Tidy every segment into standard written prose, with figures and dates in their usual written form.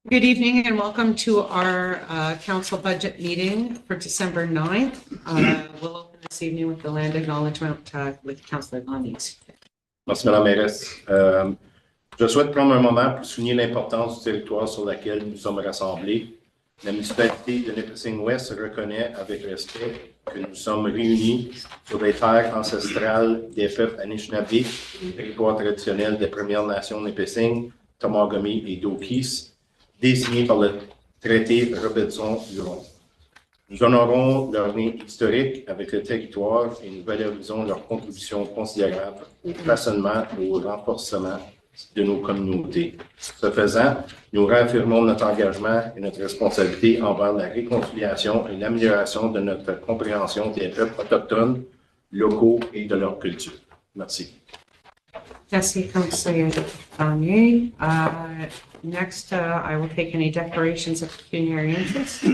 Good evening and welcome to our council budget meeting for December 9th. We'll open this evening with the land acknowledgement with Councillor Gondis. Merci, Madame la Mairesse. Je souhaite prendre un moment pour souligner l'importance du territoire sur lequel nous sommes rassemblés. La municipalité de Nipissing-Ouest reconnaît avec respect que nous sommes réunis sur les terres ancestrales des peuples Anishinaabe, territoire traditionnel des Premières Nations Nipissing, Tomagami et Dokis, désignés par le traité Robinson-Huron. Nous honorons leur lien historique avec le territoire et nous valorisons leur contribution considérable au façonnement et au renforcement de nos communautés. Ce faisant, nous réaffirmons notre engagement et notre responsabilité envers la réconciliation et l'amélioration de notre compréhension des peuples autochtones, locaux et de leur culture. Merci. Merci, Councillor Gagné. Next, I will take any declarations of pecuniary interest.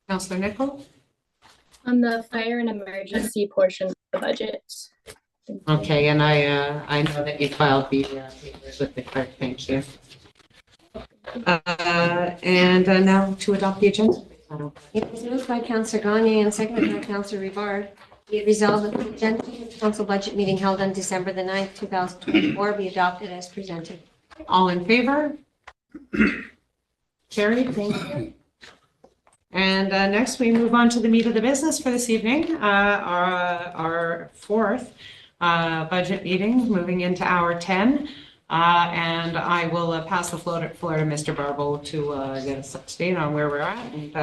Councillor Nicol? On the fire and emergency portion of the budget. Okay, and I know that you filed the papers with the clerk. Thank you. And now to adopt the agenda. It was moved by Councillor Gagné and seconded by Councillor Rivard. Be it resolved that the agenda of the council budget meeting held on December the 9th, 2024 be adopted as presented. All in favor? Carried. Thank you. And next we move on to the meat of the business for this evening, our fourth budget meeting, moving into hour 10. And I will pass the floor to Mr. Barbeau to get us up to date on where we're at and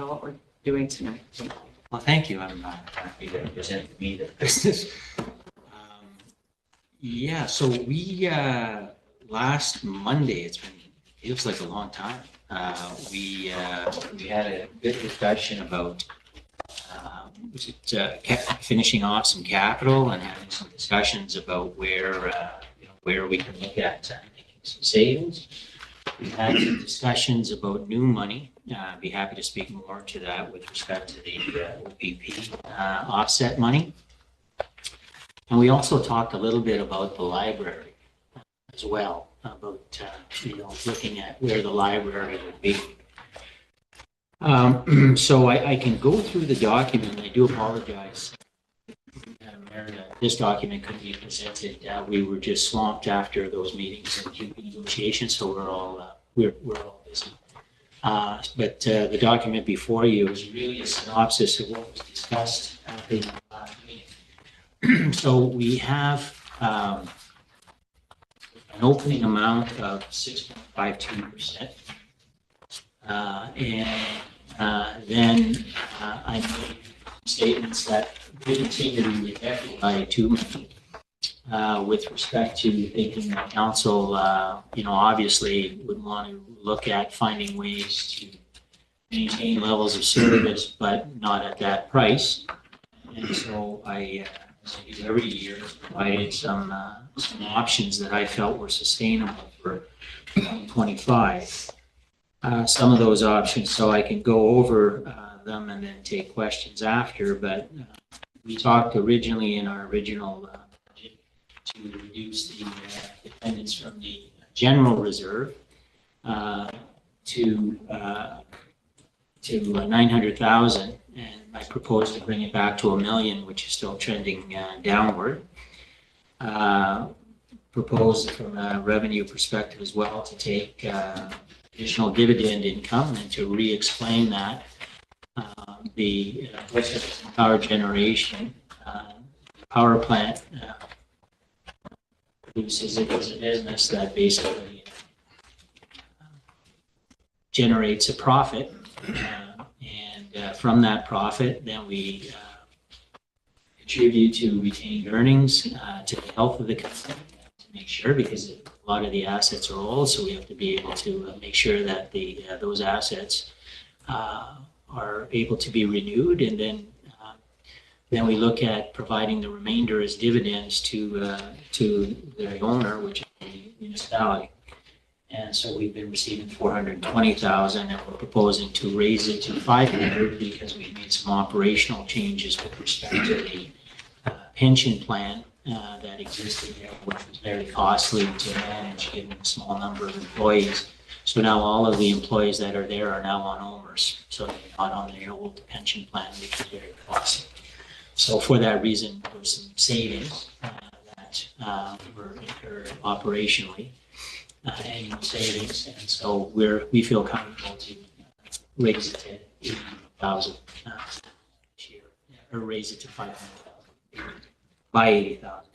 what we're doing tonight. Well, thank you. I'm happy to present the meat of the business. Yeah, so we, last Monday, feels like a long time. We had a good discussion about finishing off some capital and having some discussions about where we can look at making some savings. We had some discussions about new money. I'd be happy to speak more to that with respect to the OPP offset money. And we also talked a little bit about the library as well, about looking at where the library would be. So I can go through the document. I do apologize, Madam Mayor, that this document couldn't be presented. We were just swamped after those meetings and negotiations, so we're all busy. But the document before you is really a synopsis of what was discussed at the last meeting. So we have an opening amount of 6.52%. Then I made statements that really seem to be rejected by 2 million with respect to thinking that council, obviously would want to look at finding ways to maintain levels of service, but not at that price. And so I, as I do every year, provided some options that I felt were sustainable for 2025. Some of those options, so I can go over them and then take questions after, but we talked originally in our original budget to reduce the dependence from the general reserve to 900,000, and I proposed to bring it back to $1 million, which is still trending downward. Proposed from a revenue perspective as well to take additional dividend income and to re-explain that the power generation power plant produces it as a business that basically generates a profit, and from that profit then we contribute to retained earnings to the health of the company to make sure, because a lot of the assets are old, so we have to be able to make sure that those assets are able to be renewed, and then we look at providing the remainder as dividends to the owner, which is the municipality. And so we've been receiving 420,000, and we're proposing to raise it to 500 because we made some operational changes with respect to the pension plan that existed there, which was very costly to manage given the small number of employees. So now all of the employees that are there are now on OMERS, so they're not on their old pension plan, which is very costly. So for that reason, there were some savings that were incurred operationally, annual savings, and so we feel comfortable to raise it to 80,000 this year, or raise it to 500,000 by 80,000.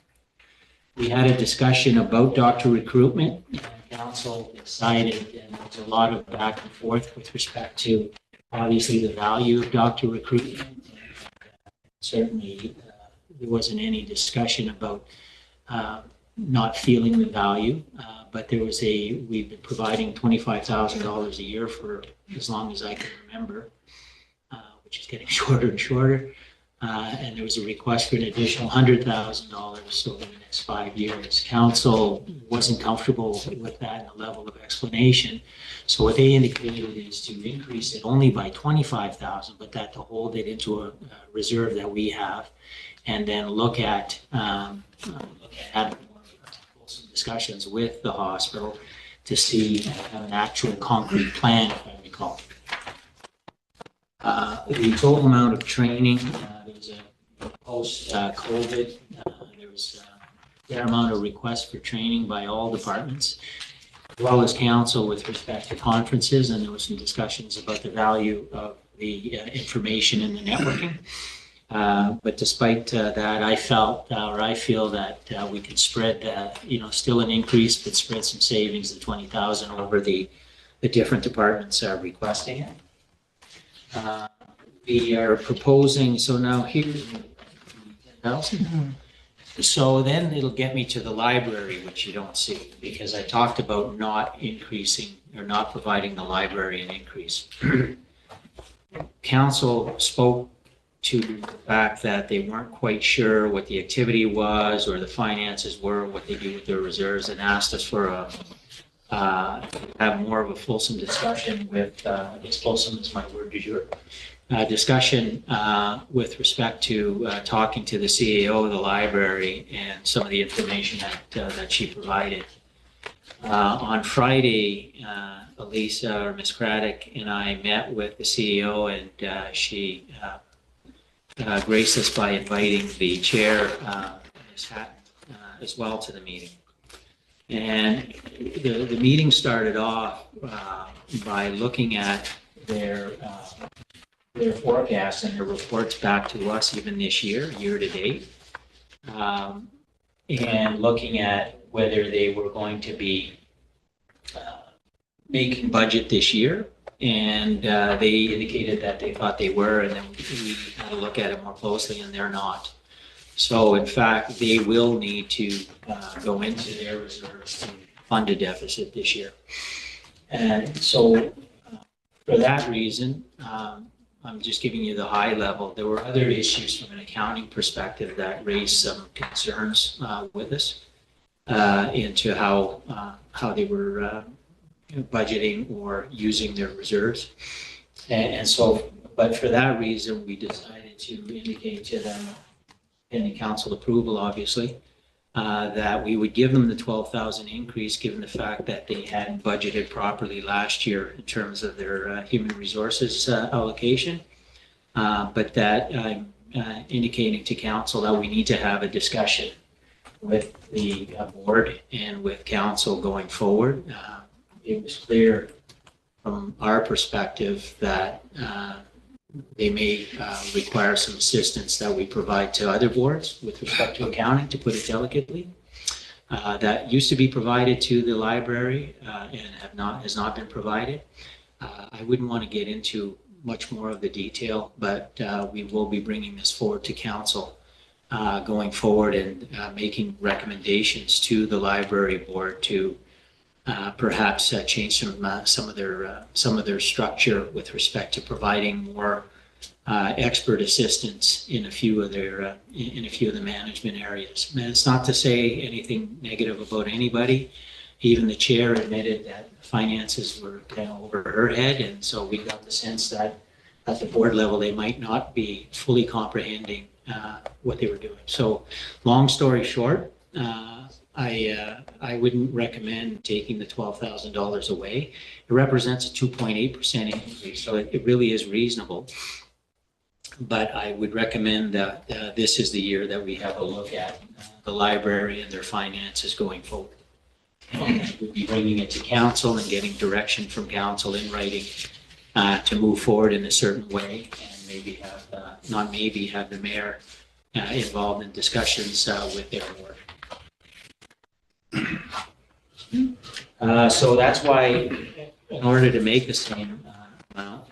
We had a discussion about doctor recruitment. Council decided, and there's a lot of back and forth with respect to obviously the value of doctor recruitment. Certainly, there wasn't any discussion about not feeling the value, but we've been providing $25,000 a year for as long as I can remember, which is getting shorter and shorter. And there was a request for an additional $100,000 over the next 5 years. Council wasn't comfortable with that and the level of explanation. So what they indicated is to increase it only by 25,000, but that to hold it into a reserve that we have, and then look at having some discussions with the hospital to see have an actual concrete plan, if I recall. The total amount of training, there was a post-COVID, there was a fair amount of requests for training by all departments, as well as council with respect to conferences, and there was some discussions about the value of the information in the networking. But despite that, I feel that we could spread, still an increase, but spread some savings of 20,000 over the different departments are requesting it. We are proposing, so now here's 10,000. So then it'll get me to the library, which you don't see, because I talked about not increasing or not providing the library an increase. Council spoke to the fact that they weren't quite sure what the activity was or the finances were, what they do with their reserves, and asked us for have more of a fulsome discussion with, I guess fulsome is my word du jour, discussion with respect to talking to the CAO of the library and some of the information that she provided. On Friday, Elisa or Ms. Craddock and I met with the CEO, and she graced us by inviting the chair, Ms. Hatton, as well to the meeting. And the meeting started off by looking at their forecasts and their reports back to us even this year to date, and looking at whether they were going to be making budget this year. And they indicated that they thought they were, and then we had to look at it more closely, and they're not. So in fact, they will need to go into their reserves to fund a deficit this year. And so for that reason, I'm just giving you the high level. There were other issues from an accounting perspective that raised some concerns with us into how they were budgeting or using their reserves. And so, but for that reason, we decided to indicate to them, pending council approval, obviously, that we would give them the 12,000 increase, given the fact that they hadn't budgeted properly last year in terms of their human resources allocation. But that I'm indicating to council that we need to have a discussion with the board and with council going forward. It was clear from our perspective that they may require some assistance that we provide to other boards with respect to accounting, to put it delicately. That used to be provided to the library and has not been provided. I wouldn't want to get into much more of the detail, but we will be bringing this forward to council going forward and making recommendations to the library board to perhaps change some of their structure with respect to providing more expert assistance in a few of the management areas. And it's not to say anything negative about anybody. Even the chair admitted that finances were kind of over her head, and so we got the sense that at the board level they might not be fully comprehending what they were doing. So long story short, I wouldn't recommend taking the $12,000 away. It represents a 2.8% increase, so it really is reasonable. But I would recommend that this is the year that we have a look at the library and their finances going forward. And we'll be bringing it to council and getting direction from council in writing to move forward in a certain way, and maybe have, have the mayor involved in discussions with their board. So that's why, in order to make the same amount,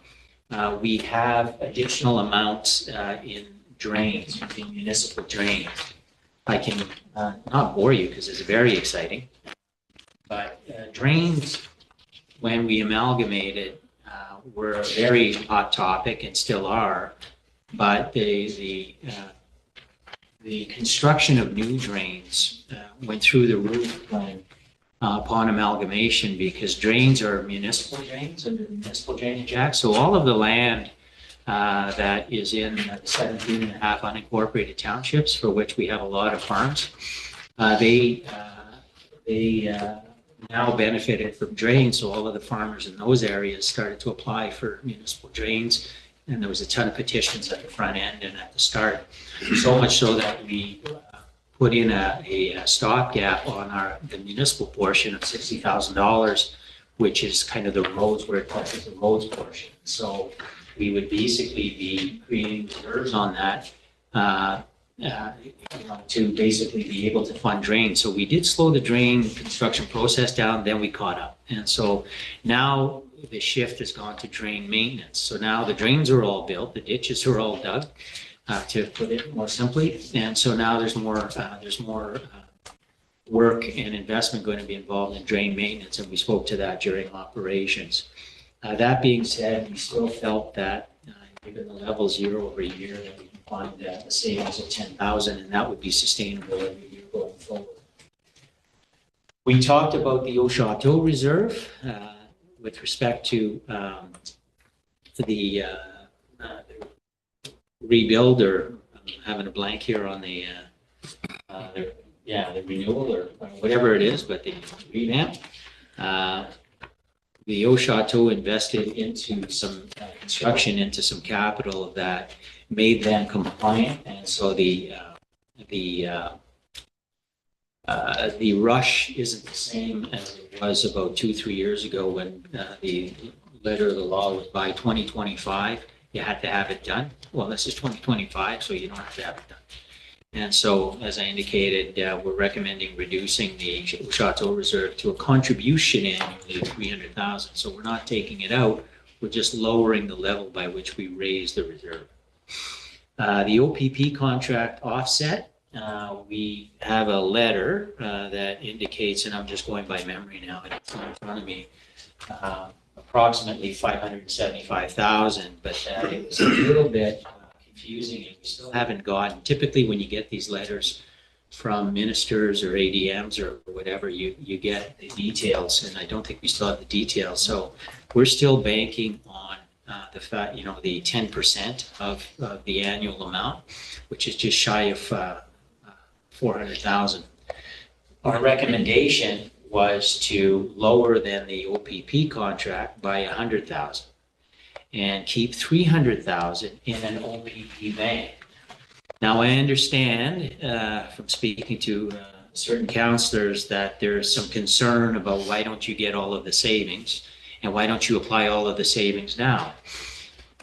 we have additional amounts in drains, in municipal drains. I can not bore you because it's very exciting, but drains, when we amalgamated, were a very hot topic and still are, but the construction of new drains went through the roof upon amalgamation, because drains are municipal drains under the Municipal Drainage Act. So all of the land that is in the 17 and a half unincorporated townships, for which we have a lot of farms, they now benefited from drains. So all of the farmers in those areas started to apply for municipal drains, and there was a ton of petitions at the front end and at the start. So much so that we put in a stopgap on the municipal portion of $60,000, which is kind of the roads, where it touches the roads portion. So we would basically be creating reserves on that to basically be able to fund drains. So we did slow the drain construction process down, then we caught up. And so now the shift has gone to drain maintenance. So now the drains are all built, the ditches are all dug, to put it more simply. And so now there's more work and investment going to be involved in drain maintenance, and we spoke to that during operations. That being said, we still felt that given the levels year over year, that we can find a savings of $10,000, and that would be sustainable every year going forward. We talked about the Eau Chateau Reserve with respect to the rebuild, or I'm having a blank here on the renewal or whatever it is, but the revamp. The Eau Chateau invested into some construction, into some capital that made them compliant, and so the rush isn't the same as it was about 2-3 years ago, when the letter of the law was by 2025 you had to have it done. Well, this is 2025, so you don't have to have it done. And so, as I indicated, we're recommending reducing the Chateau Reserve to a contribution annually of $300,000. So we're not taking it out, we're just lowering the level by which we raise the reserve. The OPP contract offset, we have a letter that indicates, and I'm just going by memory now, it's not in front of me, approximately $575,000, but it was a little bit confusing, and we still haven't gotten. Typically, when you get these letters from ministers or ADMs or whatever, you get the details, and I don't think we still have the details. So we're still banking on the fact, the 10% of the annual amount, which is just shy of $400,000. Our recommendation was to lower than the OPP contract by $100,000 and keep $300,000 in an OPP bank. Now, I understand from speaking to certain councillors that there's some concern about why don't you get all of the savings, and why don't you apply all of the savings now?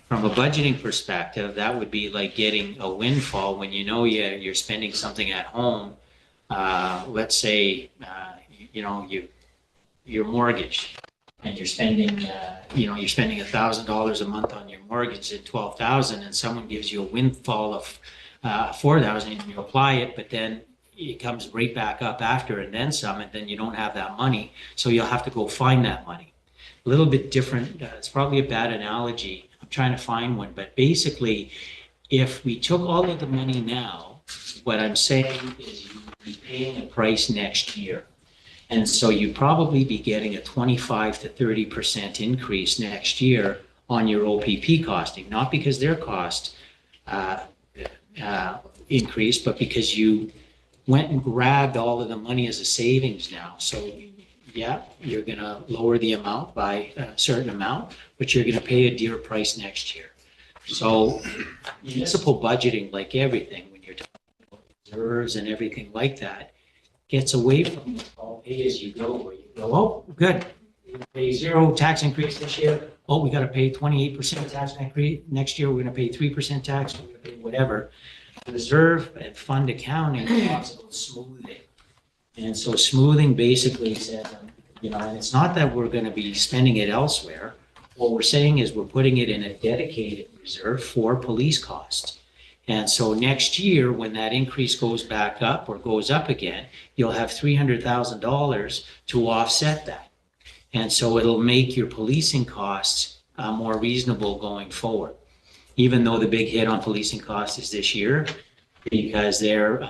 From a budgeting perspective, that would be like getting a windfall when you're spending something at home. Let's say your mortgage, and you're spending $1,000 a month on your mortgage at $12,000, and someone gives you a windfall of $4,000, and you apply it, but then it comes right back up after, and then some, and then you don't have that money, so you'll have to go find that money. A little bit different. It's probably a bad analogy. I'm trying to find one, but basically, if we took all of the money now, what I'm saying is you would be paying a price next year. And so you'd probably be getting a 25 to 30% increase next year on your OPP costing, not because their cost increase, but because you went and grabbed all of the money as a savings now. So yeah, you're going to lower the amount by a certain amount, but you're going to pay a dear price next year. So municipal budgeting, like everything, when you're talking about reserves and everything like that, gets away from all pay as you go, where you go, oh, good, we pay 0 tax increase this year. Oh, we got to pay 28% tax increase. Next year, we're going to pay 3% tax, we're going to pay whatever. Reserve and fund accounting talks about smoothing. And so smoothing basically says, and it's not that we're going to be spending it elsewhere. What we're saying is we're putting it in a dedicated reserve for police costs. And so next year, when that increase goes back up or goes up again, you'll have $300,000 to offset that. And so it'll make your policing costs more reasonable going forward, even though the big hit on policing costs is this year, because their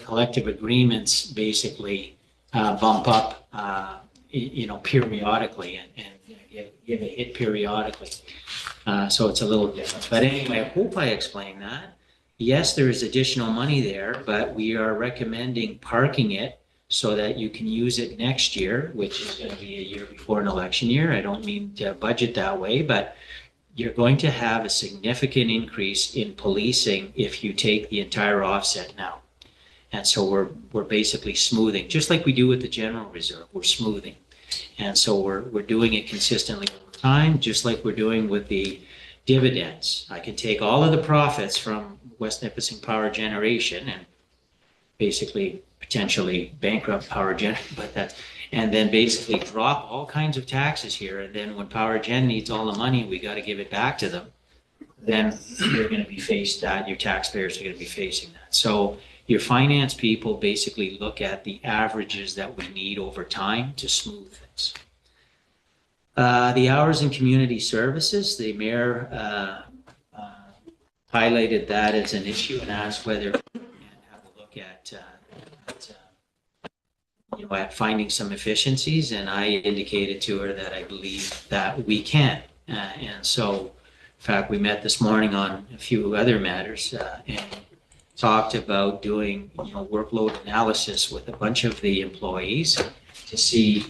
collective agreements basically bump up, periodically and give a hit periodically. So it's a little different. But anyway, I hope I explained that. Yes, there is additional money there, but we are recommending parking it so that you can use it next year, which is going to be a year before an election year. I don't mean to budget that way, but you're going to have a significant increase in policing if you take the entire offset now. And so we're basically smoothing, just like we do with the general reserve, we're smoothing. And so we're doing it consistently over time, just like we're doing with the dividends. I can take all of the profits from West Nipissing Power Generation and basically potentially bankrupt Power Gen, and then basically drop all kinds of taxes here. And then when Power Gen needs all the money, we got to give it back to them. Then you're going to be faced that, your taxpayers are going to be facing that. So your finance people basically look at the averages that we need over time to smooth things. The hours in community services, the mayor highlighted that as an issue and asked whether we can have a look at finding some efficiencies, and I indicated to her that I believe that we can. And so, in fact, we met this morning on a few other matters and talked about doing, workload analysis with a bunch of the employees to see,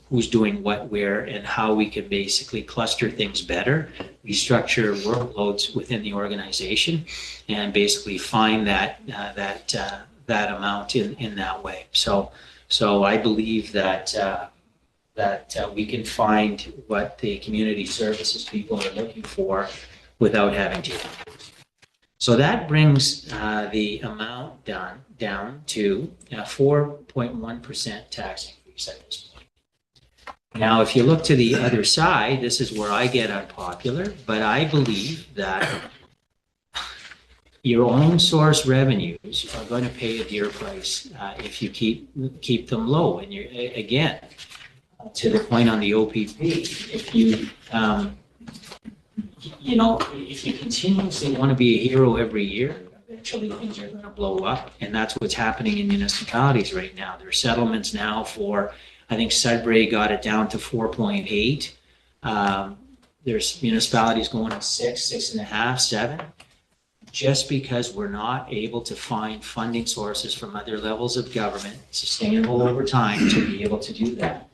who's doing what where and how we can basically cluster things better, restructure workloads within the organization, and basically find that amount in that way. So I believe that we can find what the community services people are looking for without having to. So that brings the amount down to 4.1% tax increase at this point. Now, if you look to the other side, this is where I get unpopular, but I believe that your own source revenues are going to pay a dear price if you keep them low. And you're, again, to the point on the OPP, if you if you continuously want to be a hero every year, eventually things are going to blow up, and that's what's happening in municipalities right now. There are settlements now for, I think Sudbury got it down to 4.8. There's municipalities going to 6, 6.5, 7. Just because we're not able to find funding sources from other levels of government sustainable over time to be able to do that.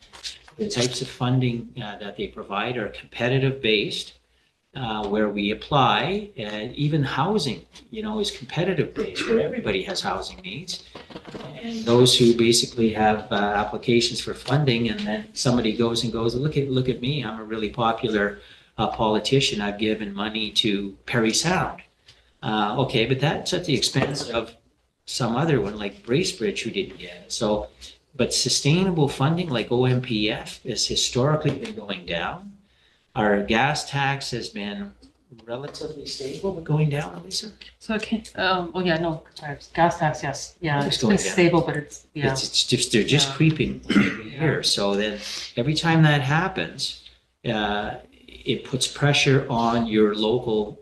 The types of funding that they provide are competitive based, where we apply, and even housing, is competitive based, where everybody has housing needs. And those who basically have applications for funding, and then somebody goes, look at me, I'm a really popular politician, I've given money to Perry Sound. Okay, but that's at the expense of some other one like Bracebridge who didn't get it. So, but sustainable funding like OMPF has historically been going down. Our gas tax has been relatively stable, but going down, Elisa? So gas tax, yes. Yeah, It's it's going been down. stable, but it's, yeah. It's just, they're just Yeah. creeping every year. So then every time that happens, it puts pressure on your local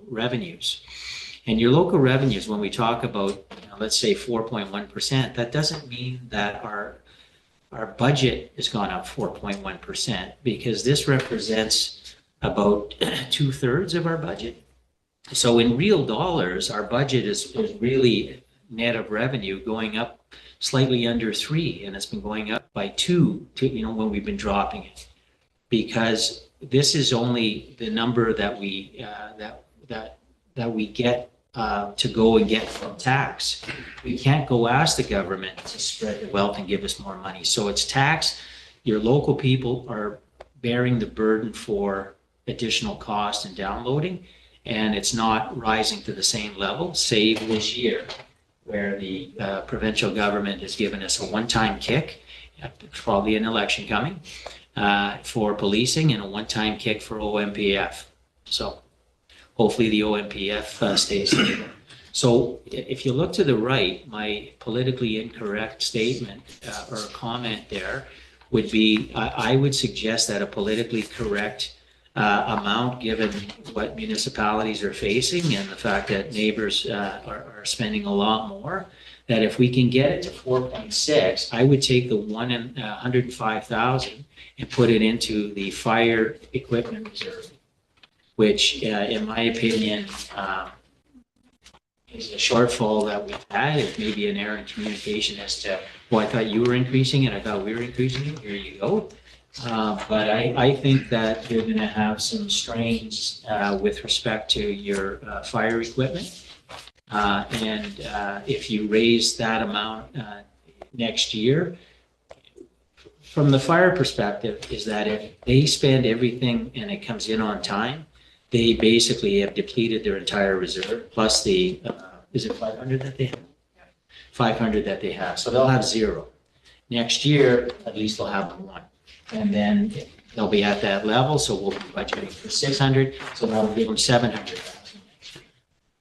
revenues. And your local revenues, when we talk about, let's say 4.1%, that doesn't mean that our budget has gone up 4.1%, because this represents about 2/3 of our budget. So in real dollars, our budget is really net of revenue going up slightly under 3, and it's been going up by 2 to, when we've been dropping it. Because this is only the number that we get to go and get from tax. We can't go ask the government to spread the wealth and give us more money. So it's tax. Your local people are bearing the burden for additional cost and downloading, and it's not rising to the same level, save this year, where the provincial government has given us a one-time kick, probably an election coming, for policing, and a one-time kick for OMPF. So hopefully the OMPF stays stable. So if you look to the right, my politically incorrect statement or comment there would be, I would suggest that a politically correct amount, given what municipalities are facing and the fact that neighbors are spending a lot more, that if we can get it to 4.6, I would take the 105,000 and put it into the fire equipment reserve, which in my opinion is a shortfall that we've had. It may be an error in communication as to, well, I thought you were increasing it, I thought we were increasing it, here you go. But I think that you're going to have some strains with respect to your fire equipment. And if you raise that amount next year, from the fire perspective, is that if they spend everything and it comes in on time, they basically have depleted their entire reserve, plus the, is it 500 that they have? 500 that they have. So they'll have 0. Next year, at least they'll have 1. And then they'll be at that level, so we'll be budgeting for 600, so that'll give them 700,000.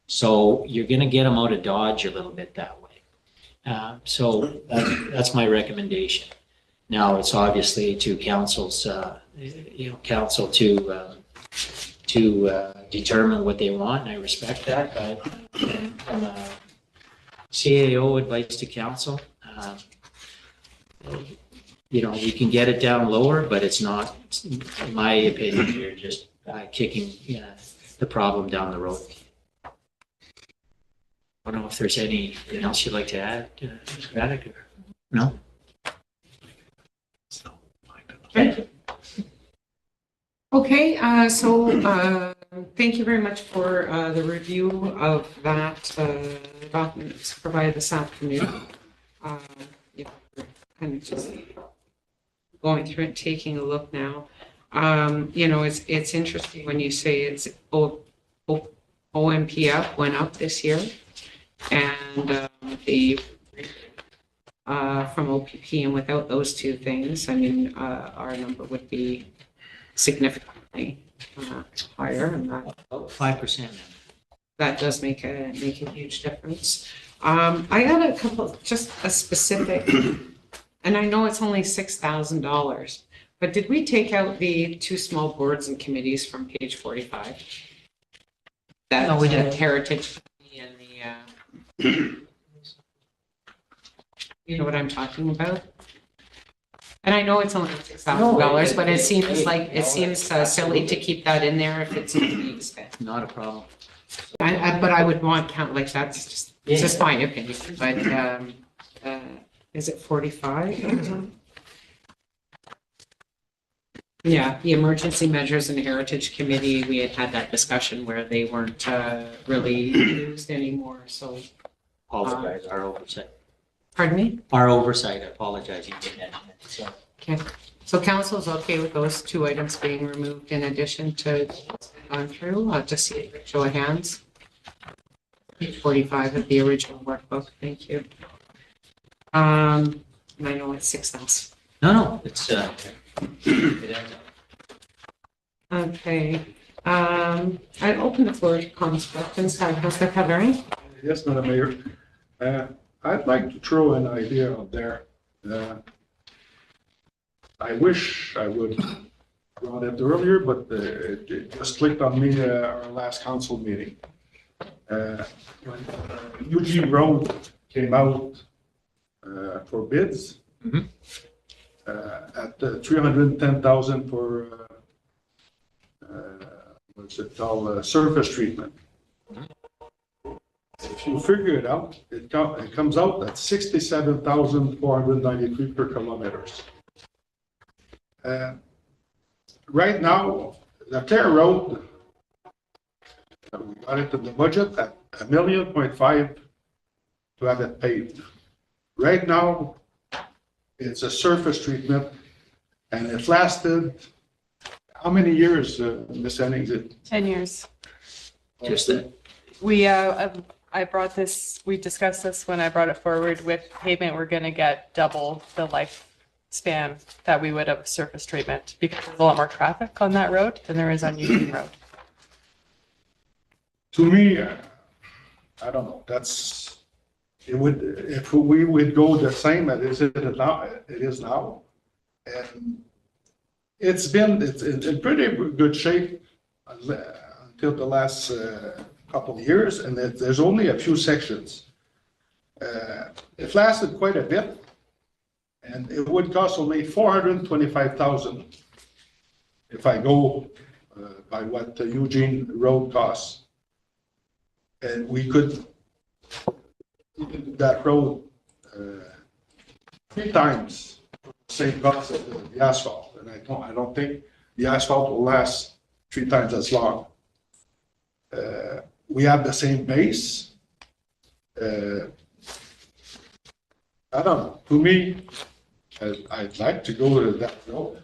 So you're going to get them out of Dodge a little bit that way. So that's my recommendation. Now it's obviously to council's, council to determine what they want, and I respect that. But from a CAO advice to council, we can get it down lower, but it's not, in my opinion, you're just kicking the problem down the road. I don't know if there's anything else you'd like to add, Radek, or no? Okay, so thank you very much for the review of that document that's provided this afternoon. Kind of just going through it, taking a look now. It's interesting when you say it's OMPF went up this year, and the from OPP, and without those two things, I mean, our number would be significantly higher, and that 5%. that does make a huge difference. I got a couple, just a specific, and I know it's only $6,000, but did we take out the 2 small boards and committees from page 45? That No, we didn't. Heritage and the, you know what I'm talking about? And I know it's only $6,000, but it seems silly to keep that in there if it's being spent. Not a problem. But I would want count, like, that's just my opinion, but is it 45? Yeah, the Emergency Measures and Heritage Committee, we had that discussion where they weren't really used anymore, so. Apologize, our oversight. Pardon me? Our oversight, I apologize, you didn't mention it, so. Okay, so council's okay with those 2 items being removed in addition to what's gone through? I'll just see a show of hands. Page 45 of the original workbook, thank you. And I know it's 6,000. No, it's, it ends up. Okay, I open the floor to comments, questions. Councilor Cavallari? Yes, Madam Mayor. I'd like to throw an idea out there. I wish I would have brought it earlier, but it just clicked on me our last council meeting. When UG Road came out for bids at 310,000 for what's it called, surface treatment. If you figure it out, it comes out at 67,493 per kilometers. Right now, the Clare Road, we got it in the budget at $1.5 million to have it paved. Right now, it's a surface treatment, and it lasted, how many years, Ms. Hennings? 10 years. Just that. We, I brought this, we discussed this when I brought it forward with pavement, we're gonna get double the lifespan that we would of surface treatment because there's a lot more traffic on that road than there is on Union Road. To me, I don't know, it would, if we would go the same as it is now, and it's in pretty good shape until the last couple of years, and there's only a few sections. It lasted quite a bit, and it would cost only $425,000 if I go by what the Eugene Road costs. And we could do that road 3 times same cost as the asphalt, and I don't think the asphalt will last 3 times as long. We have the same base. I don't know. To me, I'd like to go to that road.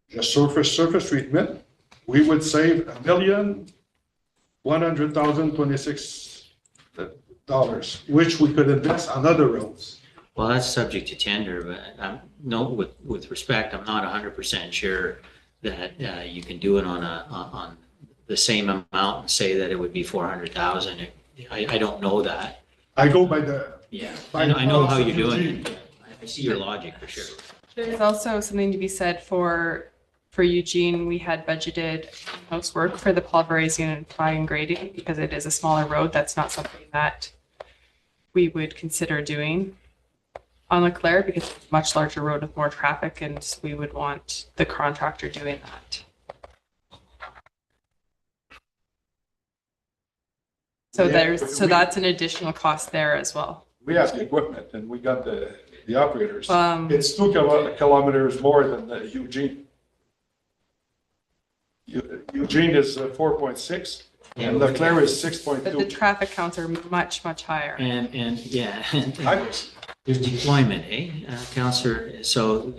Just surface treatment, we would save $1,100,026, which we could invest on other roads. Well, that's subject to tender, but no, with respect, I'm not 100% sure that you can do it on the same amount and say that it would be 400,000. I don't know that. I go by the. Yeah, I know how you're doing it. I see your logic for sure. There's also something to be said for Eugene. We had budgeted house work for the pulverizing and fine grading because it is a smaller road. That's not something that we would consider doing on Leclerc because it's a much larger road with more traffic, and we would want the contractor doing that. So Yeah, that's an additional cost there as well. We have the equipment and we got the operators. It's 2 kilometers more than the Eugene. Eugene is 4.6 and Leclerc is But the 6.2. traffic counts are much, much higher. And yeah, there's deployment, Counselor? So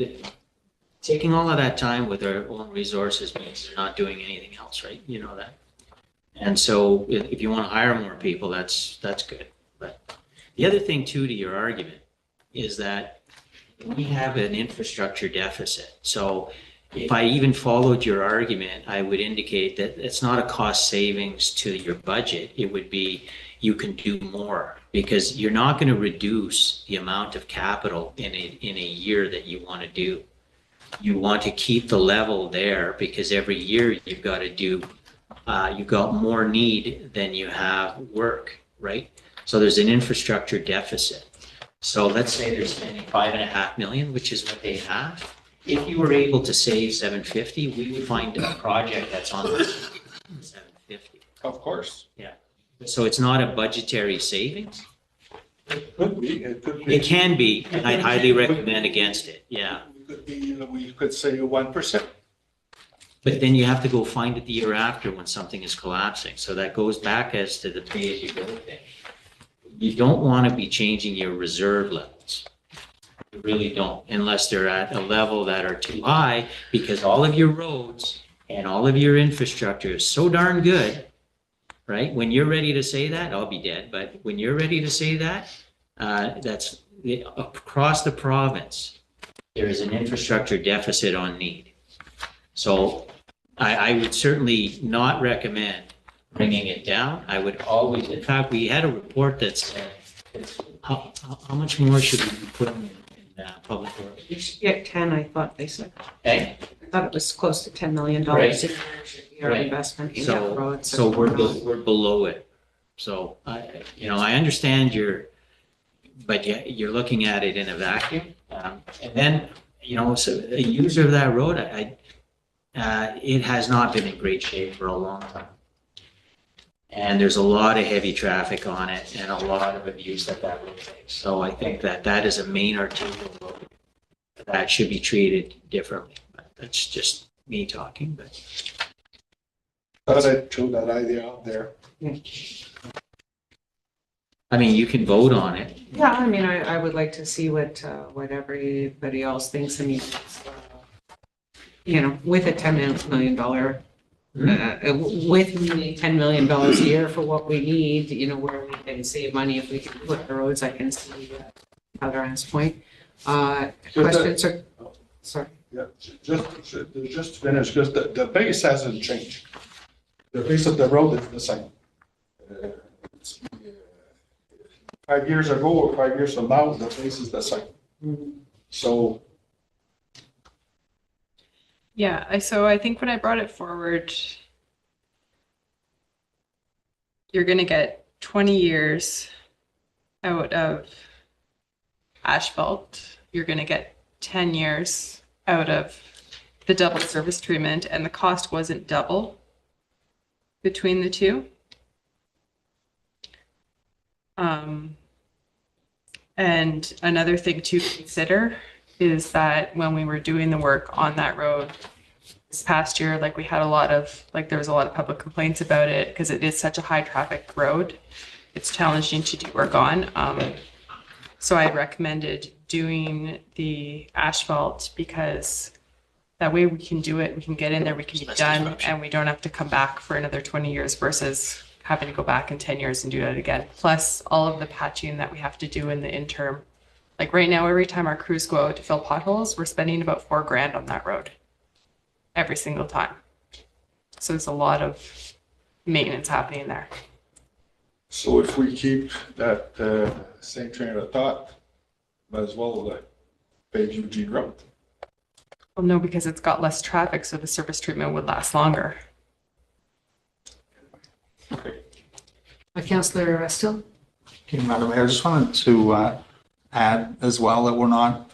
taking all of that time with our own resources means they're not doing anything else, right? You know that. And so if you want to hire more people, that's good. But the other thing too, to your argument, is that we have an infrastructure deficit. So if I even followed your argument, I would indicate that it's not a cost savings to your budget. It would be you can do more because you're not going to reduce the amount of capital in a year that you want to do. You want to keep the level there because every year you've got to do you've got more need than you have work, right? So there's an infrastructure deficit. So let's say they're spending $5.5 million, which is what they have. If you were able to save 750, we would find a project that's on 750. Of course. Yeah. So it's not a budgetary savings. It could be. It can be, and I'd highly recommend against it. Yeah. We could say 1%. But then you have to go find it the year after when something is collapsing. So that goes back as to the pay-as-you-go thing. You don't want to be changing your reserve levels. You really don't, unless they're at a level that are too high, because all of your roads and all of your infrastructure is so darn good, right? When you're ready to say that, I'll be dead. But when you're ready to say that, that's across the province, there is an infrastructure deficit on need. So I would certainly not recommend bringing it down. I would always, in fact, we had a report that said, how much more should we be putting in public works? You should get 10, I thought they said. Okay, I thought it was close to $10 million Right. a year should be our Right. investment in so, that road. so we're below it. So, I understand but you're looking at it in a vacuum. And then, so a user of that road, it has not been in great shape for a long time. And there's a lot of heavy traffic on it and a lot of abuse that road takes. So I think that is a main arterial road that should be treated differently. But that's just me talking, but. Thought I'd throw that idea out there. I mean, you can vote on it. Yeah, I mean, I would like to see what everybody else thinks. I mean, with a $10 million, with needing $10 million a year for what we need, where we can save money if we can put the roads, I can see Heather's point. Questions or, sorry. Yeah, just to finish, because the base hasn't changed. The base of the road is the same. It's, 5 years ago or 5 years from now, the base is the same. So, Yeah, so I think when I brought it forward, you're gonna get 20 years out of asphalt. You're gonna get 10 years out of the double service treatment, and the cost wasn't double between the two. And another thing to consider is that when we were doing the work on that road this past year, like we had there was a lot of public complaints about it because it is such a high traffic road. It's challenging to do work on. So I recommended doing the asphalt because that way we can do it, we can get in there, we can be done, and we don't have to come back for another 20 years versus having to go back in 10 years and do that again. Plus all of the patching that we have to do in the interim. Like right now, every time our crews go out to fill potholes, we're spending about $4,000 on that road every single time. So there's a lot of maintenance happening there. so if we keep that same train of thought, might as well pave Eugene Road. Well, no, because it's got less traffic, so the surface treatment would last longer. Councillor Still? Okay, Madam Mayor, I just wanted to add as well that we're not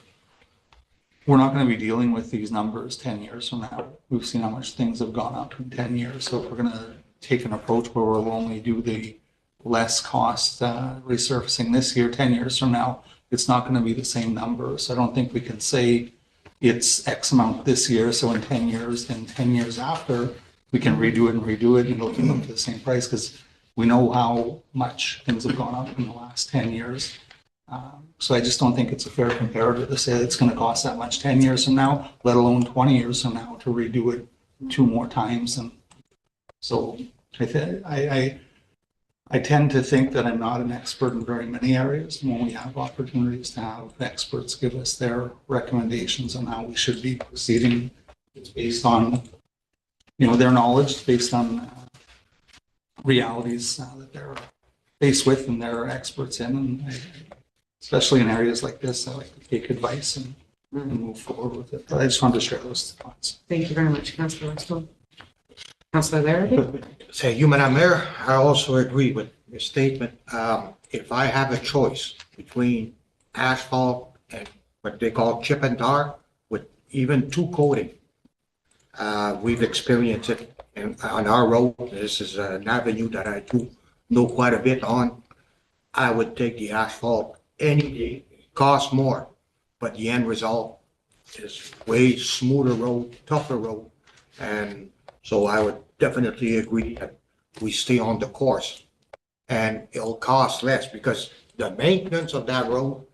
going to be dealing with these numbers 10 years from now. We've seen how much things have gone up in 10 years. So if we're going to take an approach where we'll only do the less cost resurfacing this year, 10 years from now, it's not going to be the same numbers. I don't think we can say it's X amount this year, so in 10 years, then 10 years after, we can redo it and it'll come up to the same price because we know how much things have gone up in the last 10 years. So I just don't think it's a fair comparative to say it's going to cost that much 10 years from now, let alone 20 years from now to redo it 2 more times. And so I tend to think that I'm not an expert in very many areas. When we have opportunities to have experts give us their recommendations on how we should be proceeding, it's based on, their knowledge, it's based on realities that they're faced with and they're experts in. And especially in areas like this, I like to take advice and move forward with it. But I just wanted to share those thoughts. Thank you very much, Councillor Still. Councillor Larrabee? Thank you, Madam Mayor. I also agree with your statement. If I have a choice between asphalt and what they call chip and tar with even 2 coating, we've experienced it on our road. This is an avenue that I do know quite a bit on. I would take the asphalt any day. It costs more, but the end result is way smoother road, tougher road. And so I would definitely agree that we stay on the course, and it'll cost less because the maintenance of that road,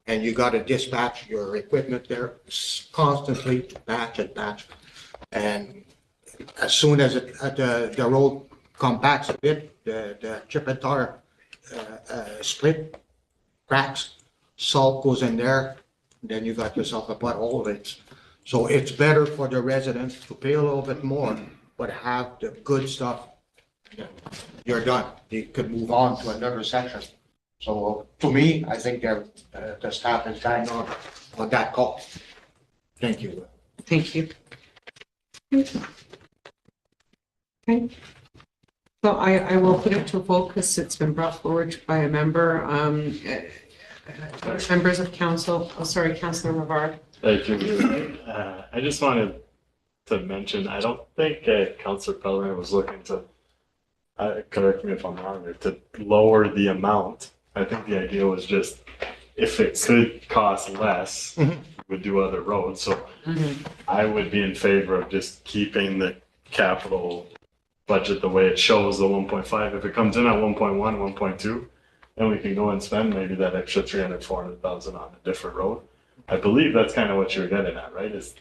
and you got to dispatch your equipment there constantly to patch and patch. And as soon as the road compacts a bit, the chip and tar split, cracks, salt goes in there, then you got yourself a butthole. So it's better for the residents to pay a little bit more, but have the good stuff. You're done. You could move on to another section. So to me, I think the staff is bang on that call. Thank you. Thank you. Okay. So I will put it to a vote because it's been brought forward by a member. Members of council, Councillor Rivard. Thank you. I just wanted to mention, I don't think Councillor Pellerin was looking to correct me if I'm wrong, there, to lower the amount. I think the idea was just if it could cost less, we would do other roads. So I would be in favor of just keeping the capital budget the way it shows, the 1.5. If it comes in at 1.1, 1.2, then we can go and spend maybe that extra 300, 400,000 on a different road. I believe that's kind of what you're getting at, right? Is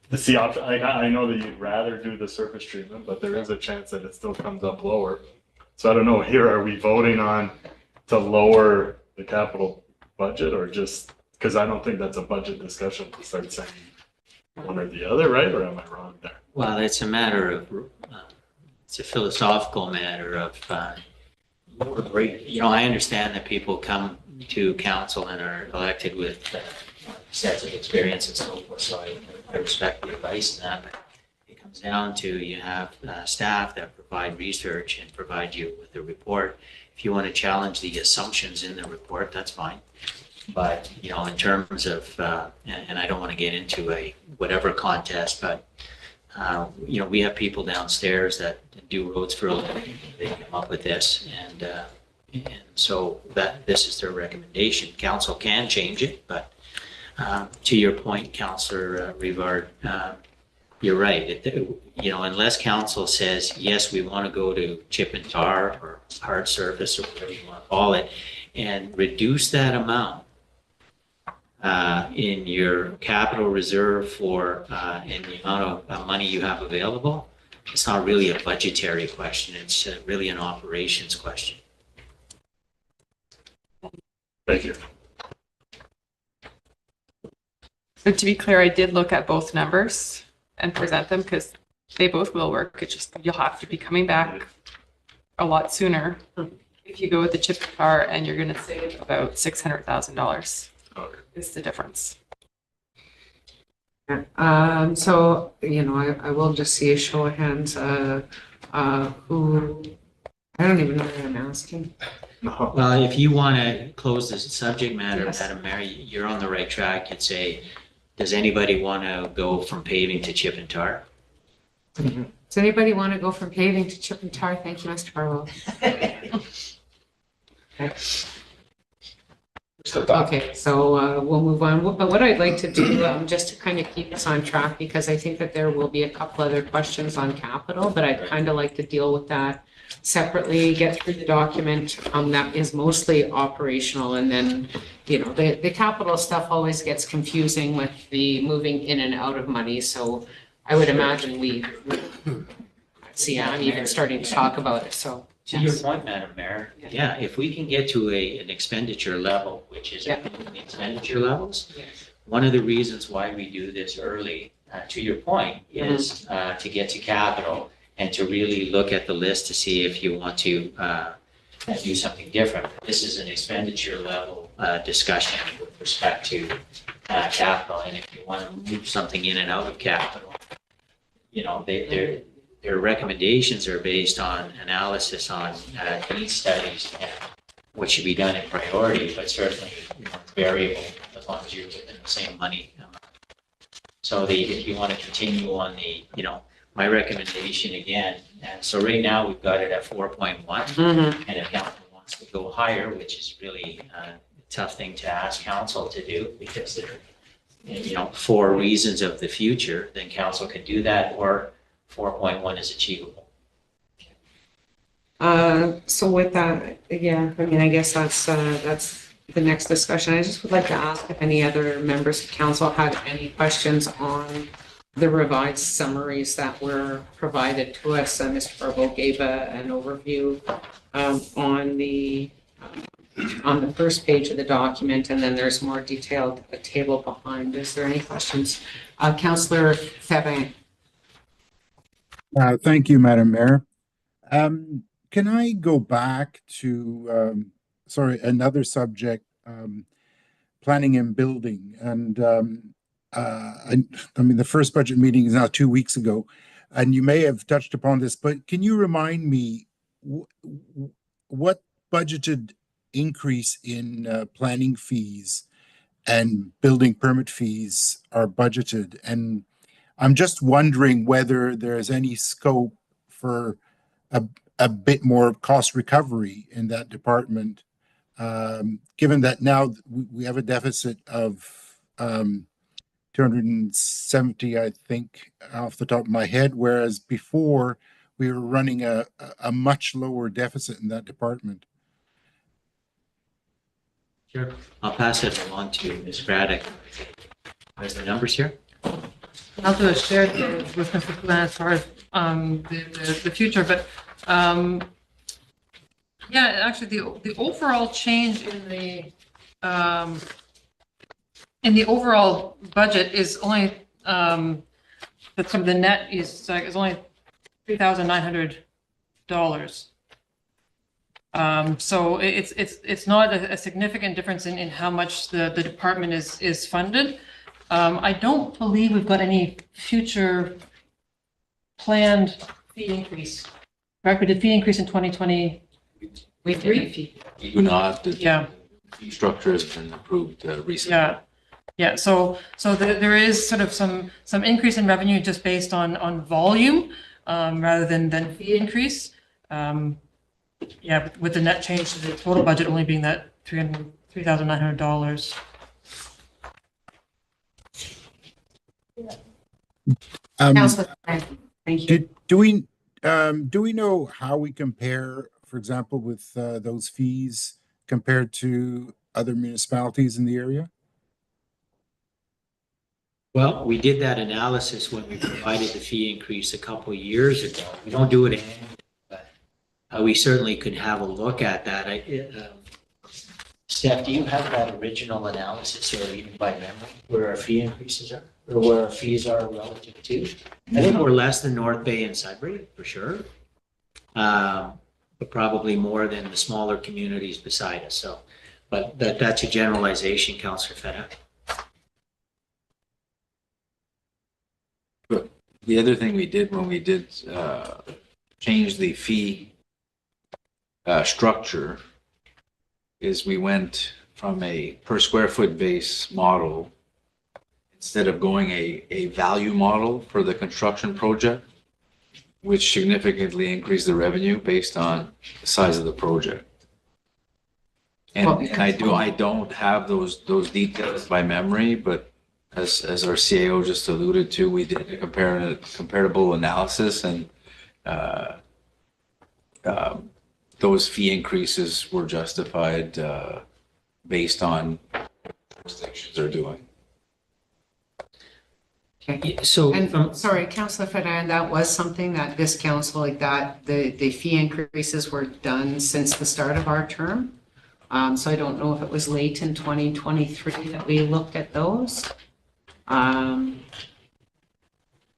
the option. I know that you'd rather do the surface treatment, but there is a chance that it still comes up lower. So I don't know, here, are we voting on to lower the capital budget, or just, because I don't think that's a budget discussion to start saying one or the other, right? Or am I wrong there? Well, it's a matter of, it's a philosophical matter of, I understand that people come to council and are elected with sets of experience and so forth, so I respect the advice in that, but it comes down to you have staff that provide research and provide you with a report. If you want to challenge the assumptions in the report, that's fine. But, in terms of, and I don't want to get into a whatever contest, but, we have people downstairs that do roads for a living. They come up with this, and so this is their recommendation. Council can change it, but to your point, Councillor Rivard, you're right. Unless council says, yes, we want to go to chip and tar or hard surface or whatever you want to call it, and reduce that amount in your capital reserve for in the amount of money you have available, it's not really a budgetary question. It's really an operations question. Thank you. So to be clear, I did look at both numbers and present them because they both will work. It's just you'll have to be coming back a lot sooner if you go with the chip and tar, and you're going to save about $600,000 is the difference. So, I will just see a show of hands, who, I don't even know what I'm asking. Well, if you want to close this subject matter, Madam Mayor, you're on the right track. You'd say, does anybody want to go from paving to chip and tar? Does anybody want to go from paving to chip and tar? Thank you, Mr. Barlow. Okay, so we'll move on. But what I'd like to do, just to kind of keep us on track, because I think that there will be a couple other questions on capital, but I'd kind of like to deal with that separately, get through the document that is mostly operational, and then, the capital stuff always gets confusing with the moving in and out of money. So I would imagine I'm even starting to talk about it, so. To your point, Madam Mayor, yeah, if we can get to an expenditure level, which is the expenditure levels, one of the reasons why we do this early, to your point, is to get to capital and to really look at the list to see if you want to do something different. This is an expenditure level discussion with respect to capital, and if you want to move something in and out of capital, their recommendations are based on analysis on need studies and what should be done in priority, but certainly variable as long as you're within the same money. So if you want to continue on the, my recommendation again, and so right now we've got it at 4.1, and if council wants to go higher, which is really a tough thing to ask council to do because they're, for reasons of the future, then council can do that, or 4.1 is achievable. So with that, I guess that's the next discussion. I just would like to ask if any other members of council had any questions on the revised summaries that were provided to us. Mr. Barbeau gave an overview on the first page of the document, and then there's more detailed a table behind. Is there any questions? Councillor Thabin. Thank you, Madam Mayor. Can I go back to, another subject, planning and building? And the first budget meeting is now 2 weeks ago, and you may have touched upon this, but can you remind me what budgeted increase in planning fees and building permit fees are budgeted? And I'm just wondering whether there's any scope for a bit more cost recovery in that department, given that now we have a deficit of 270, I think, off the top of my head, whereas before we were running a much lower deficit in that department. Sure. I'll pass it along to Ms. Braddock. There's the numbers here. I'll do a shared with Mr. Poulan as far as the future, but yeah, actually, the overall change in the overall budget is only the sort of the net is only $3,900. So it's not a significant difference in how much the department is funded. I don't believe we've got any future planned fee increase. Correct? We did fee increase in 2023. We Do not. Yeah. The structure has been approved recently. Yeah. Yeah. So there is sort of some increase in revenue just based on volume rather than fee increase. Yeah, with the net change to the total budget only being that $3,900. Councillor, thank you. Do we know how we compare, for example, with those fees compared to other municipalities in the area? Well, we did that analysis when we provided the fee increase a couple of years ago. We don't do it annually, but we certainly could have a look at that. Steph, do you have that original analysis or even by memory where our fee increases are or where our fees are relative to? I think we're less than North Bay and Sudbury for sure, but probably more than the smaller communities beside us. So, but that's a generalization, Councillor Feta. But the other thing we did when we did change the fee structure is we went from a per square foot base model instead of going a value model for the construction project, which significantly increased the revenue based on the size of the project. And I don't have those details by memory, but as our CAO just alluded to, we did a comparable analysis, and those fee increases were justified based on what jurisdictions are doing. Okay. So, And sorry, Councillor Fedin, that was something that this council, like that, the fee increases were done since the start of our term. So I don't know if it was late in 2023 that we looked at those.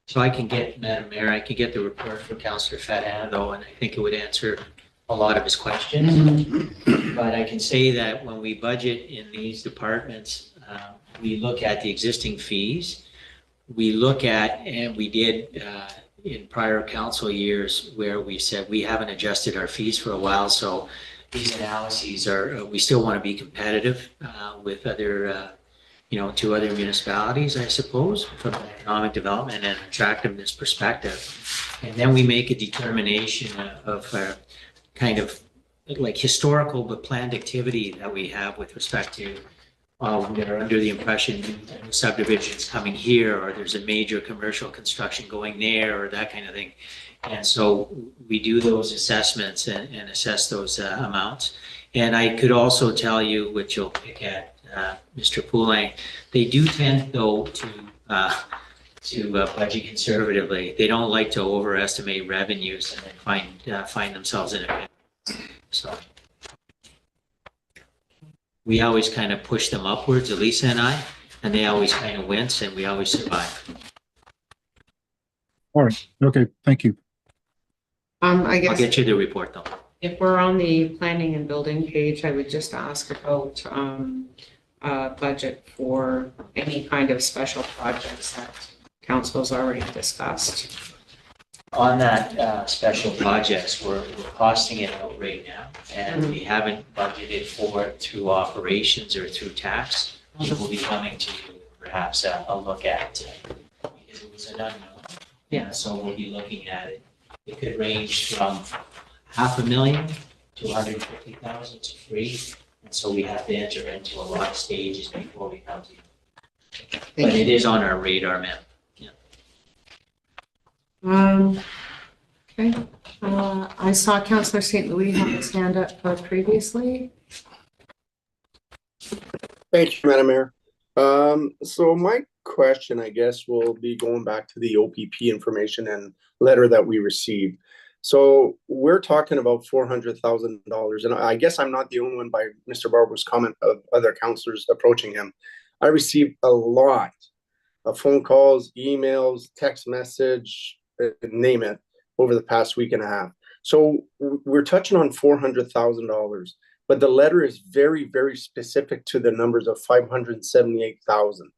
So I can get, Madam Mayor, I can get the report from Councillor Fedin though, and I think it would answer a lot of his questions. But I can say that when we budget in these departments, we look at the existing fees. We look at, and we did in prior council years where we said we haven't adjusted our fees for a while. So these analyses are, we still want to be competitive with other, to other municipalities, I suppose, from an economic development and attractiveness perspective. And then we make a determination of kind of like historical but planned activity that we have with respect to they're under the impression subdivisions coming here, or there's a major commercial construction going there, or that kind of thing. And so we do those assessments and assess those amounts. And I could also tell you, which you'll pick at Mr. Poulan, they do tend though to budget conservatively. They don't like to overestimate revenues and then find themselves in a pit. So we always kind of push them upwards, Elisa and I, and they always kind of wince, and we always survive. All right. Okay. Thank you. I guess I'll get you the report though. if we're on the planning and building page, I would just ask about budget for any kind of special projects that council's already discussed. On that special projects, we're costing it out right now, and we haven't budgeted for it through operations or through tax. We'll be coming to you perhaps a look at because it was an unknown. Yeah, so we'll be looking at it. It could range from $500,250,000 to free. And so we have to enter into a lot of stages before we come to you. But it is on our radar, ma'am. Okay, I saw Councillor St. Louis have his hand up previously. Thank you, Madam Mayor. So my question, I guess, will be going back to the OPP information and letter that we received. So we're talking about $400,000, and I guess I'm not the only one by Mr. Barber's comment of other councillors approaching him. I received a lot of phone calls, emails, text message, name it, over the past week and a half. So we're touching on $400,000, but the letter is very, very specific to the numbers of 578,000.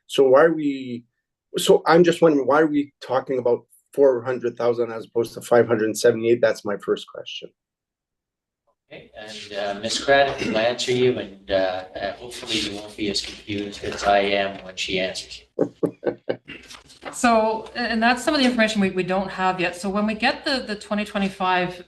So why are we? So I'm just wondering, why are we talking about 400,000 as opposed to 578? That's my first question. Okay, and Ms. Craddock will answer you, and hopefully you won't be as confused as I am when she answers you. So, and that's some of the information we don't have yet. So when we get the 2025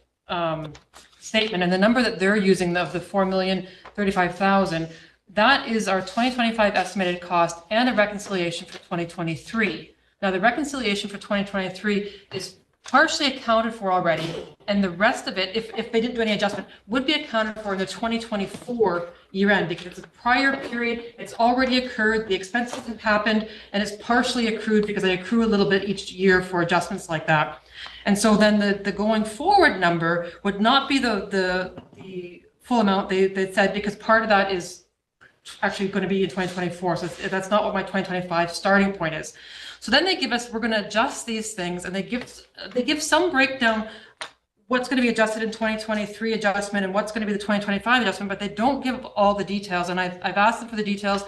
statement and the number that they're using of the 4,035,000, that is our 2025 estimated cost and a reconciliation for 2023. Now, the reconciliation for 2023 is partially accounted for already, and the rest of it, if they didn't do any adjustment, would be accounted for in the 2024 year end, because it's a prior period, it's already occurred, the expenses have happened, and it's partially accrued because they accrue a little bit each year for adjustments like that. And so then the going forward number would not be the full amount they said, because part of that is actually going to be in 2024. So that's not what my 2025 starting point is. So then they give us, we're going to adjust these things, and they give some breakdown what's going to be adjusted in 2023 adjustment and what's going to be the 2025 adjustment, but they don't give all the details. And I've asked them for the details.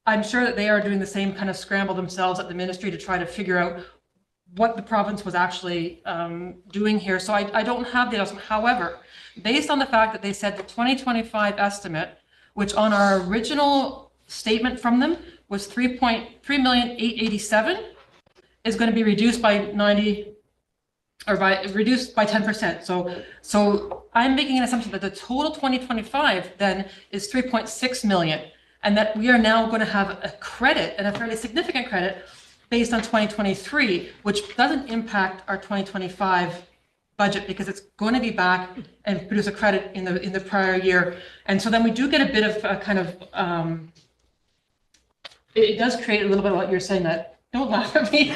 I'm sure that they are doing the same kind of scramble themselves at the ministry to try to figure out what the province was actually doing here. So I don't have the adjustment. However, based on the fact that they said the 2025 estimate, which on our original statement from them was 3,887,000, is going to be reduced by 10%. So I'm making an assumption that the total 2025 then is 3.6 million, and that we are now going to have a credit, and a fairly significant credit, based on 2023, which doesn't impact our 2025 budget, because it's going to be back and produce a credit in the prior year. And so then we do get a bit of a kind of it does create a little bit of what you're saying, that don't laugh at me.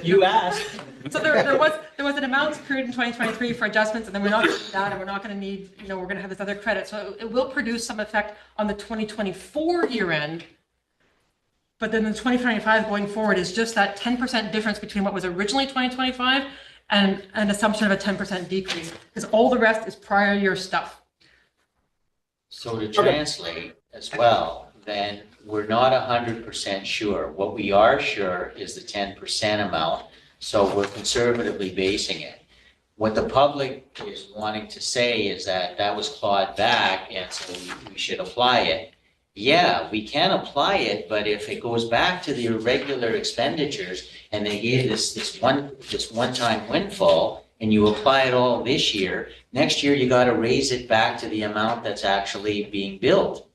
You asked. So there was an amount accrued in 2023 for adjustments, and then we're not going to need that, and we're not going to need, we're going to have this other credit. So it will produce some effect on the 2024 year end. But then the 2025 going forward is just that 10% difference between what was originally 2025 and an assumption of a 10% decrease, because all the rest is prior year stuff. So to translate as well, then we're not 100% sure. What we are sure is the 10% amount. So we're conservatively basing it. What the public is wanting to say is that that was clawed back, and so we should apply it. Yeah, we can apply it, but if it goes back to the irregular expenditures and they gave this one-time windfall, and you apply it all this year, next year you got to raise it back to the amount that's actually being billed.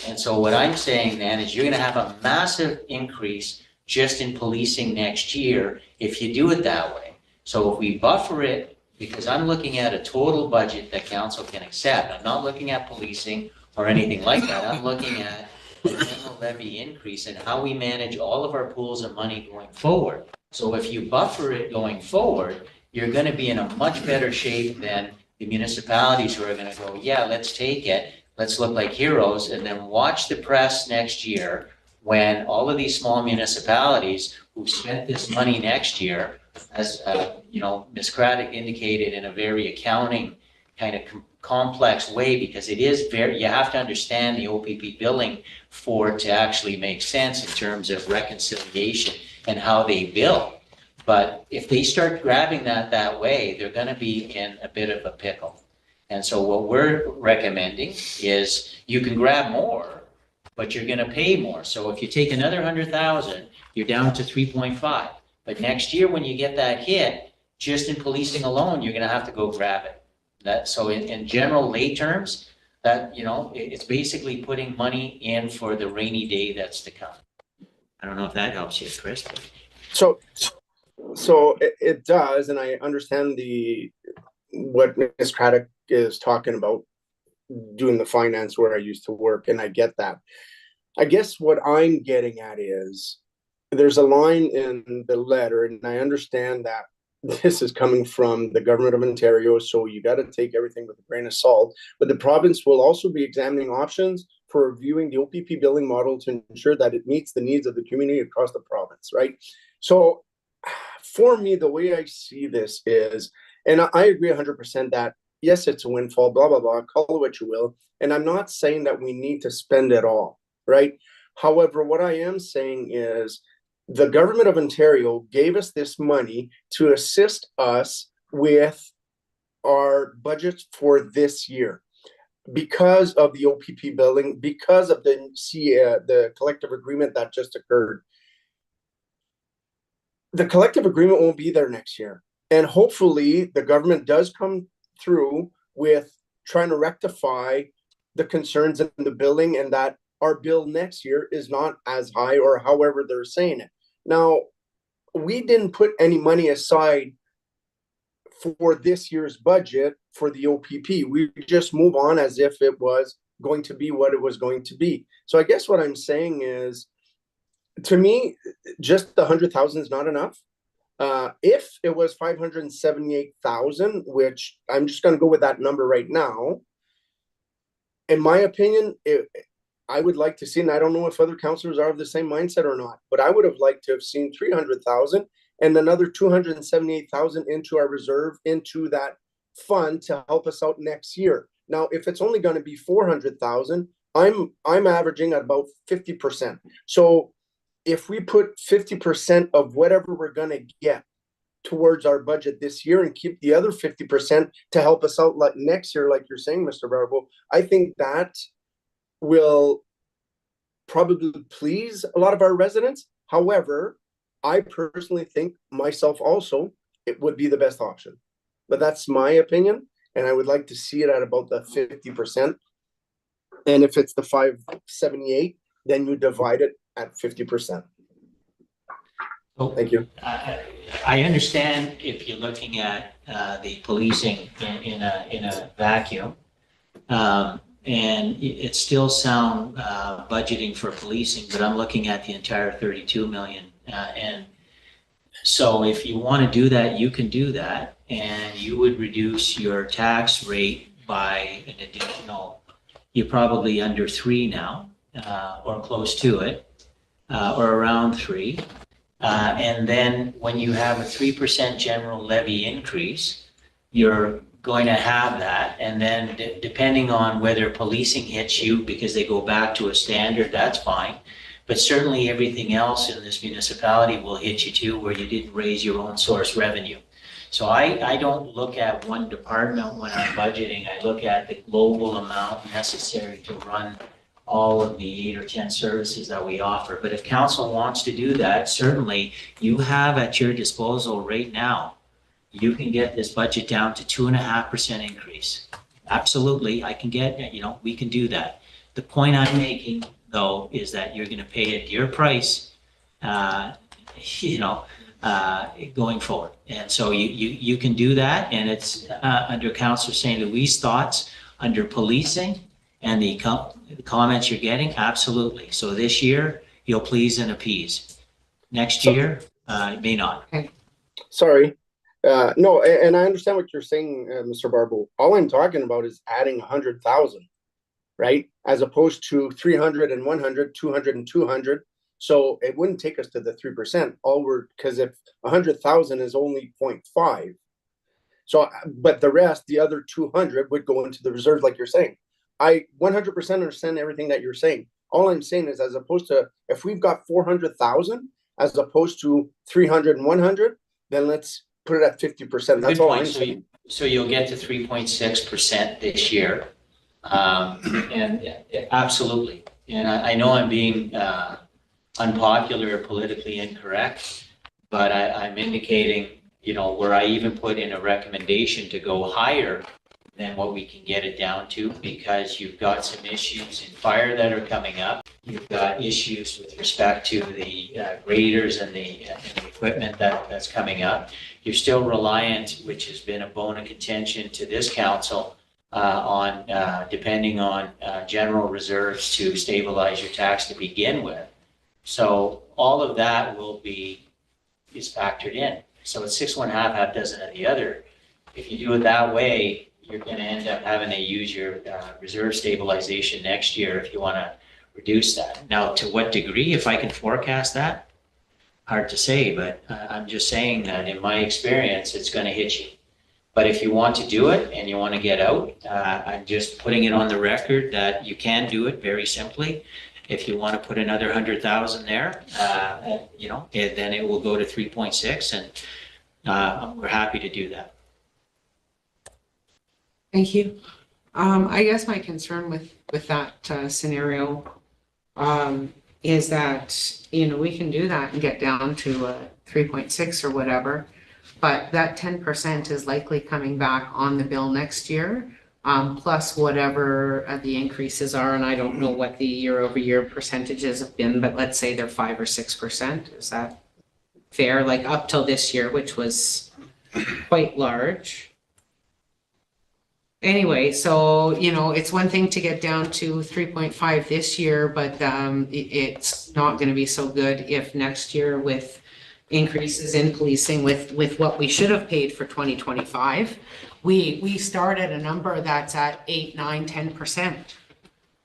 And so what I'm saying then is you're going to have a massive increase just in policing next year if you do it that way. So if we buffer it, because I'm looking at a total budget that council can accept, I'm not looking at policing or anything like that. I'm looking at the general levy increase and how we manage all of our pools of money going forward. So if you buffer it going forward, you're going to be in a much better shape than the municipalities who are going to go, yeah, let's take it. Let's look like heroes, and then watch the press next year when all of these small municipalities who spent this money next year, as Ms. Craddock indicated, in a very accounting kind of complex way, because it is you have to understand the OPP billing for it to actually make sense in terms of reconciliation and how they bill. But if they start grabbing that way, they're going to be in a bit of a pickle. And so what we're recommending is you can grab more, but you're going to pay more. So if you take another 100,000, you're down to 3.5. But next year, when you get that hit, just in policing alone, you're gonna have to go grab it. So in general lay terms, that, it's basically putting money in for the rainy day that's to come. I don't know if that helps you, Chris. But... So it does, and I understand what Ms. Craddock is talking about, doing the finance where I used to work, and I get that. I guess what I'm getting at is there's a line in the letter, and I understand that this is coming from the government of Ontario, so you got to take everything with a grain of salt. But the province will also be examining options for reviewing the OPP billing model to ensure that it meets the needs of the community across the province, right? So for me, the way I see this is, and I agree 100% that, yes, it's a windfall, blah, blah, blah, call it what you will. And I'm not saying that we need to spend it all, right? However, what I am saying is, the government of Ontario gave us this money to assist us with our budgets for this year because of the OPP billing, because of the collective agreement that just occurred. The collective agreement won't be there next year. And hopefully the government does come through with trying to rectify the concerns in the billing, and that our bill next year is not as high, or however they're saying it. Now, we didn't put any money aside for this year's budget for the OPP. We just move on as if it was going to be what it was going to be. So I guess what I'm saying is, to me, just the 100,000 is not enough. If it was 578,000, which I'm just going to go with that number right now, in my opinion, I would like to see, and I don't know if other councillors are of the same mindset or not, but I would have liked to have seen 300,000 and another 278,000 into our reserve, into that fund to help us out next year. Now, if it's only going to be 400,000, I'm averaging at about 50%. So if we put 50% of whatever we're going to get towards our budget this year and keep the other 50% to help us out like next year, like you're saying, Mr. Barbeau, I think that will probably please a lot of our residents. However, I personally think myself also, it would be the best option. But that's my opinion, and I would like to see it at about the 50%. And if it's the 578, then you divide it at 50%. Thank you. I understand if you're looking at the policing in a vacuum. And it still sound budgeting for policing, but I'm looking at the entire 32 million. And so if you want to do that, you can do that. And you would reduce your tax rate by an additional, you're probably under 3 now, or close to it, or around 3. And then when you have a 3% general levy increase, you're going to have that, and then depending on whether policing hits you because they go back to a standard, that's fine. But certainly everything else in this municipality will hit you too, where you didn't raise your own source revenue. So I don't look at one department when I'm budgeting. I look at the global amount necessary to run all of the 8 or 10 services that we offer. But if council wants to do that, certainly you have at your disposal right now, you can get this budget down to 2.5% increase. Absolutely, I can get, we can do that. The point I'm making, though, is that you're going to pay a dear price, going forward. And so you can do that, and it's under Councillor St. Louis' thoughts, under policing and the comments you're getting, absolutely. So this year, you'll please and appease. Next year, it may not. Sorry. No, and I understand what you're saying, Mr. Barbeau. All I'm talking about is adding 100,000, right? As opposed to 300 and 100, 200 and 200. So it wouldn't take us to the 3%. Because if 100,000 is only 0.5. So, but the rest, the other 200 would go into the reserve, like you're saying. I 100% understand everything that you're saying. All I'm saying is, as opposed to, if we've got 400,000, as opposed to 300 and 100, then let's put it at 50%. That's all I'm saying. So you'll get to 3.6% this year. And absolutely. And I know I'm being unpopular or politically incorrect, but I'm indicating, where I even put in a recommendation to go higher than what we can get it down to, because you've got some issues in fire that are coming up. You've got issues with respect to the graders and the equipment that's coming up. You're still reliant, which has been a bone of contention to this council, on depending on general reserves to stabilize your tax to begin with. So all of that is factored in. So it's 6 1/2, half dozen of the other. If you do it that way, you're going to end up having to use your reserve stabilization next year if you want to reduce that. Now, to what degree, if I can forecast that, hard to say, but I'm just saying that in my experience, it's going to hit you. But if you want to do it and you want to get out, I'm just putting it on the record that you can do it very simply. If you want to put another 100,000 there, then it will go to 3.6, and we're happy to do that. Thank you. I guess my concern with that scenario is that, we can do that and get down to 3.6 or whatever, but that 10% is likely coming back on the bill next year, plus whatever the increases are. And I don't know what the year-over-year percentages have been, but let's say they're 5 or 6%. Is that fair? Like up till this year, which was quite large. Anyway, so, it's one thing to get down to 3.5 this year, but it's not going to be so good if next year with increases in policing with what we should have paid for 2025, we start at a number that's at 8, 9, 10%,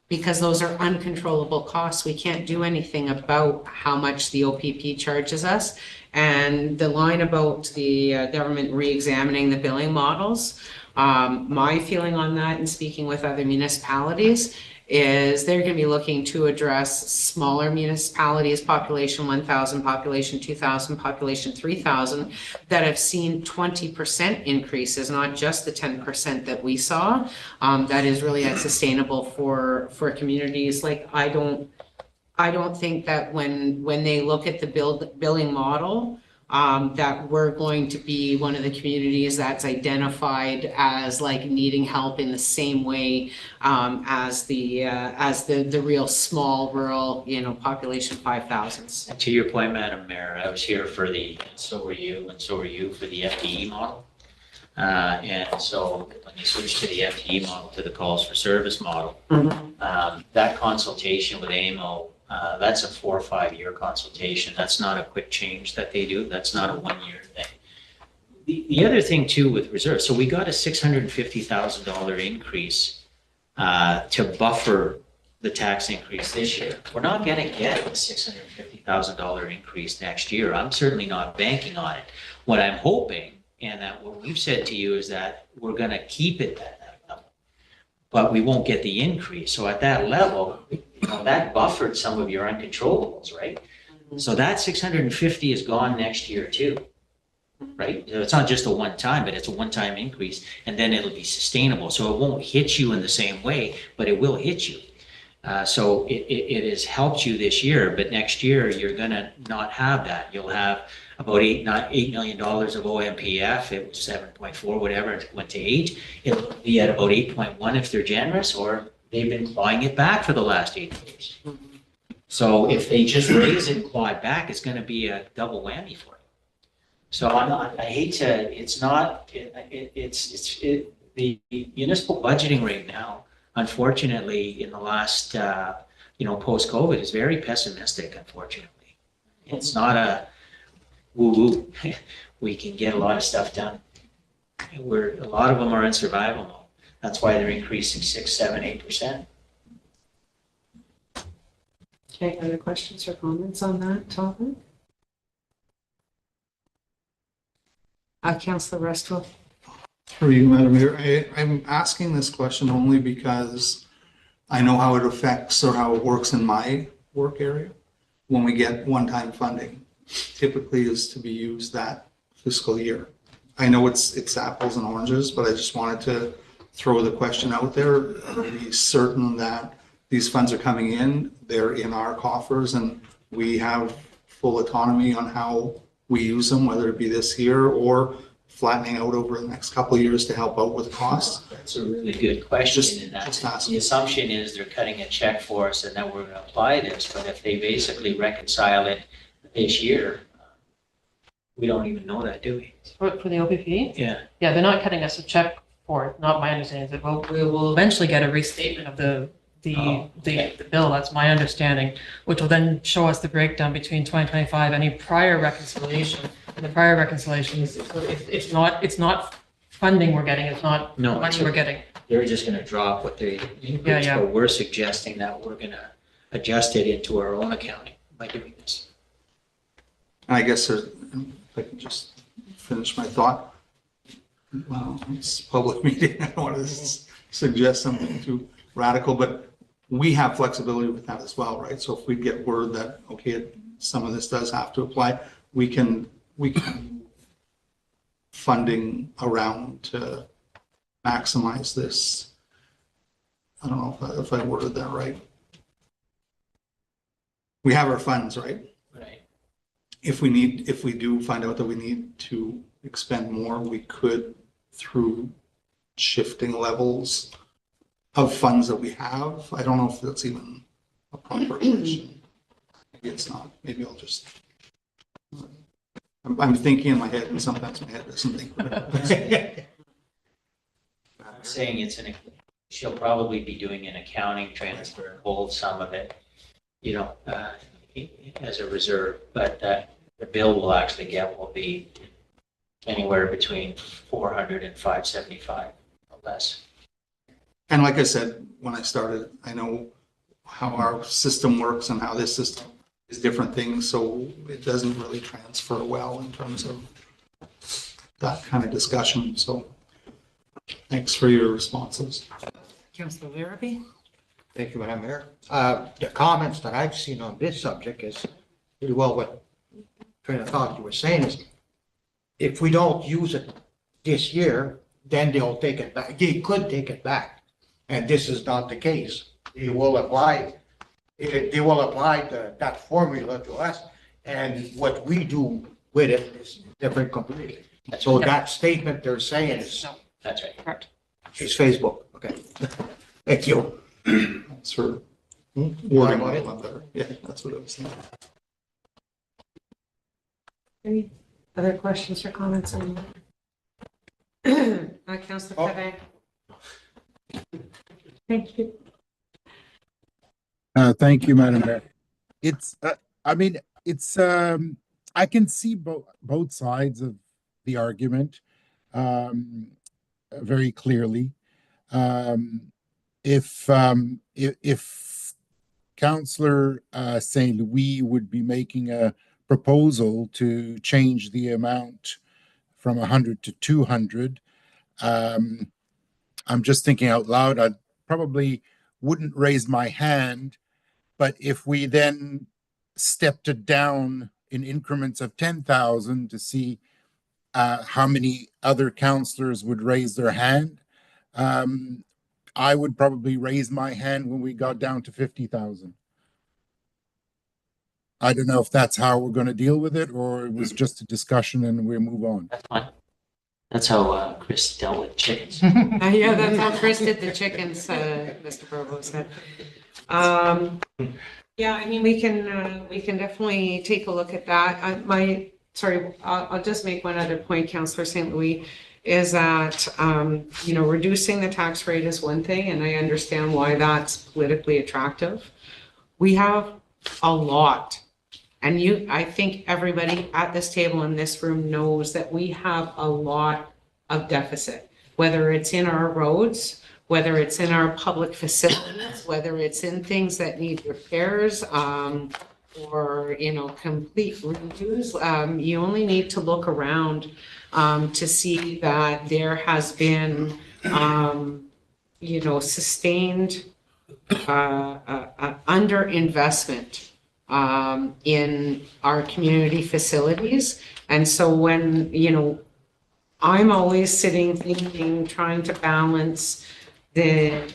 because those are uncontrollable costs. We can't do anything about how much the OPP charges us. And the line about the government re-examining the billing models, my feeling on that, and speaking with other municipalities, is they're going to be looking to address smaller municipalities, population 1,000, population 2,000, population 3,000, that have seen 20% increases, not just the 10% that we saw. That is really unsustainable for communities. Like, I don't think that when they look at the billing model, that we're going to be one of the communities that's identified as like needing help in the same way as the real small rural, population 5,000s. To your point, Madam Mayor, I was here for so were you for the FTE model. And so when they switched to the FTE model, to the calls for service model, that consultation with AMO, that's a 4 or 5 year consultation. That's not a quick change that they do. That's not a 1 year thing. The other thing too with reserves, so we got a $650,000 increase to buffer the tax increase this year. We're not going to get a $650,000 increase next year. I'm certainly not banking on it. What I'm hoping, and that what we've said to you, is that we're going to keep it at that level, but we won't get the increase. So at that level, that buffered some of your uncontrollables, right? So that 650 is gone next year too, right? It's not just a one time, but it's a one-time increase, and then it'll be sustainable. So it won't hit you in the same way, but it will hit you. So it has helped you this year, but next year you're gonna not have that. You'll have about $8 million of OMPF. It was 7.4, whatever, it went to 8. It'll be at about 8.1 if they're generous, or they've been clawing it back for the last 8 years. So if they just raise it and claw it back, it's going to be a double whammy for you. So I hate to, the municipal budgeting right now, unfortunately, in the last, post-COVID, is very pessimistic, unfortunately. It's not a woo-woo. We can get a lot of stuff done. A lot of them are in survival mode. That's why they're increasing 6, 7, 8%. Okay, other questions or comments on that topic? Councillor Restwell. Through you, Madam Mayor, I'm asking this question only because I know how it affects or how it works in my work area. When we get one-time funding, typically is to be used that fiscal year. I know it's apples and oranges, but I just wanted to throw the question out there, be certain that these funds are coming in, they're in our coffers, and we have full autonomy on how we use them, whether it be this year or flattening out over the next couple of years to help out with costs. That's a really good question. Just- And that, just ask. the assumption is they're cutting a check for us and that we're going to apply this. But if they basically reconcile it this year, we don't even know that, do we? For the OPP? Yeah. Yeah, they're not cutting us a check for it, not my understanding, is that we will eventually get a restatement of the bill, that's my understanding, which will then show us the breakdown between 2025, any prior reconciliation, and the prior reconciliations, it's not funding we're getting, it's not No, money it's- we're getting. They're just going to drop what they increase, yeah. but we're suggesting that we're going to adjust it into our own accounting by doing this. And I guess there's, if I can just finish my thought. Well, it's a public meeting. I don't want to suggest something too radical, but we have flexibility with that as well, right? So if we get word that, okay, some of this does have to apply, we can funding around to maximize this. I don't know if I worded that right. We have our funds, right? Right. If we do find out that we need to expend more, we could, through shifting levels of funds that we have. I don't know if that's even a proper question. Maybe it's not. Maybe I'll just, I'm thinking in my head, and sometimes my head doesn't think. I'm saying she'll probably be doing an accounting transfer and hold some of it, as a reserve, but the bill we'll actually get will be anywhere between 400 and 575 or less. And like I said, when I started, I know how our system works and how this system is different things, so it doesn't really transfer well in terms of that kind of discussion. So thanks for your responses. Councillor Larrabee? Thank you, Madam Mayor. The comments that I've seen on this subject is pretty well what train of thought you were saying is, if we don't use it this year, then they'll take it back. They could take it back. And this is not the case. They will apply that formula to us, and what we do with it is different completely. So that statement they're saying is That's right. Correct. It's Facebook. Okay. Thank you. Thanks for wording that one better. Yeah, that's what I was saying. Any other questions or comments on that? Councillor Pevin? Thank you. Thank you, Madam Mayor. It's, I can see both sides of the argument very clearly. If Councillor St. Louis would be making a proposal to change the amount from 100 to 200, I'm just thinking out loud, I probably wouldn't raise my hand, but if we then stepped it down in increments of 10,000 to see how many other councillors would raise their hand, I would probably raise my hand when we got down to 50,000. I don't know if that's how we're going to deal with it, or it was just a discussion and we move on. That's fine. That's how Chris dealt with chickens. Yeah, that's how Chris did the chickens, Mr. Provost said. Yeah, I mean, we can definitely take a look at that. I'll just make one other point, Councillor St. Louis, is that, reducing the tax rate is one thing, and I understand why that's politically attractive. We have a lot, and I think everybody at this table in this room knows that we have a lot of deficit, whether it's in our roads, whether it's in our public facilities, whether it's in things that need repairs, or, complete redos. You only need to look around to see that there has been, sustained underinvestment in our community facilities. And so when, I'm always sitting thinking, trying to balance where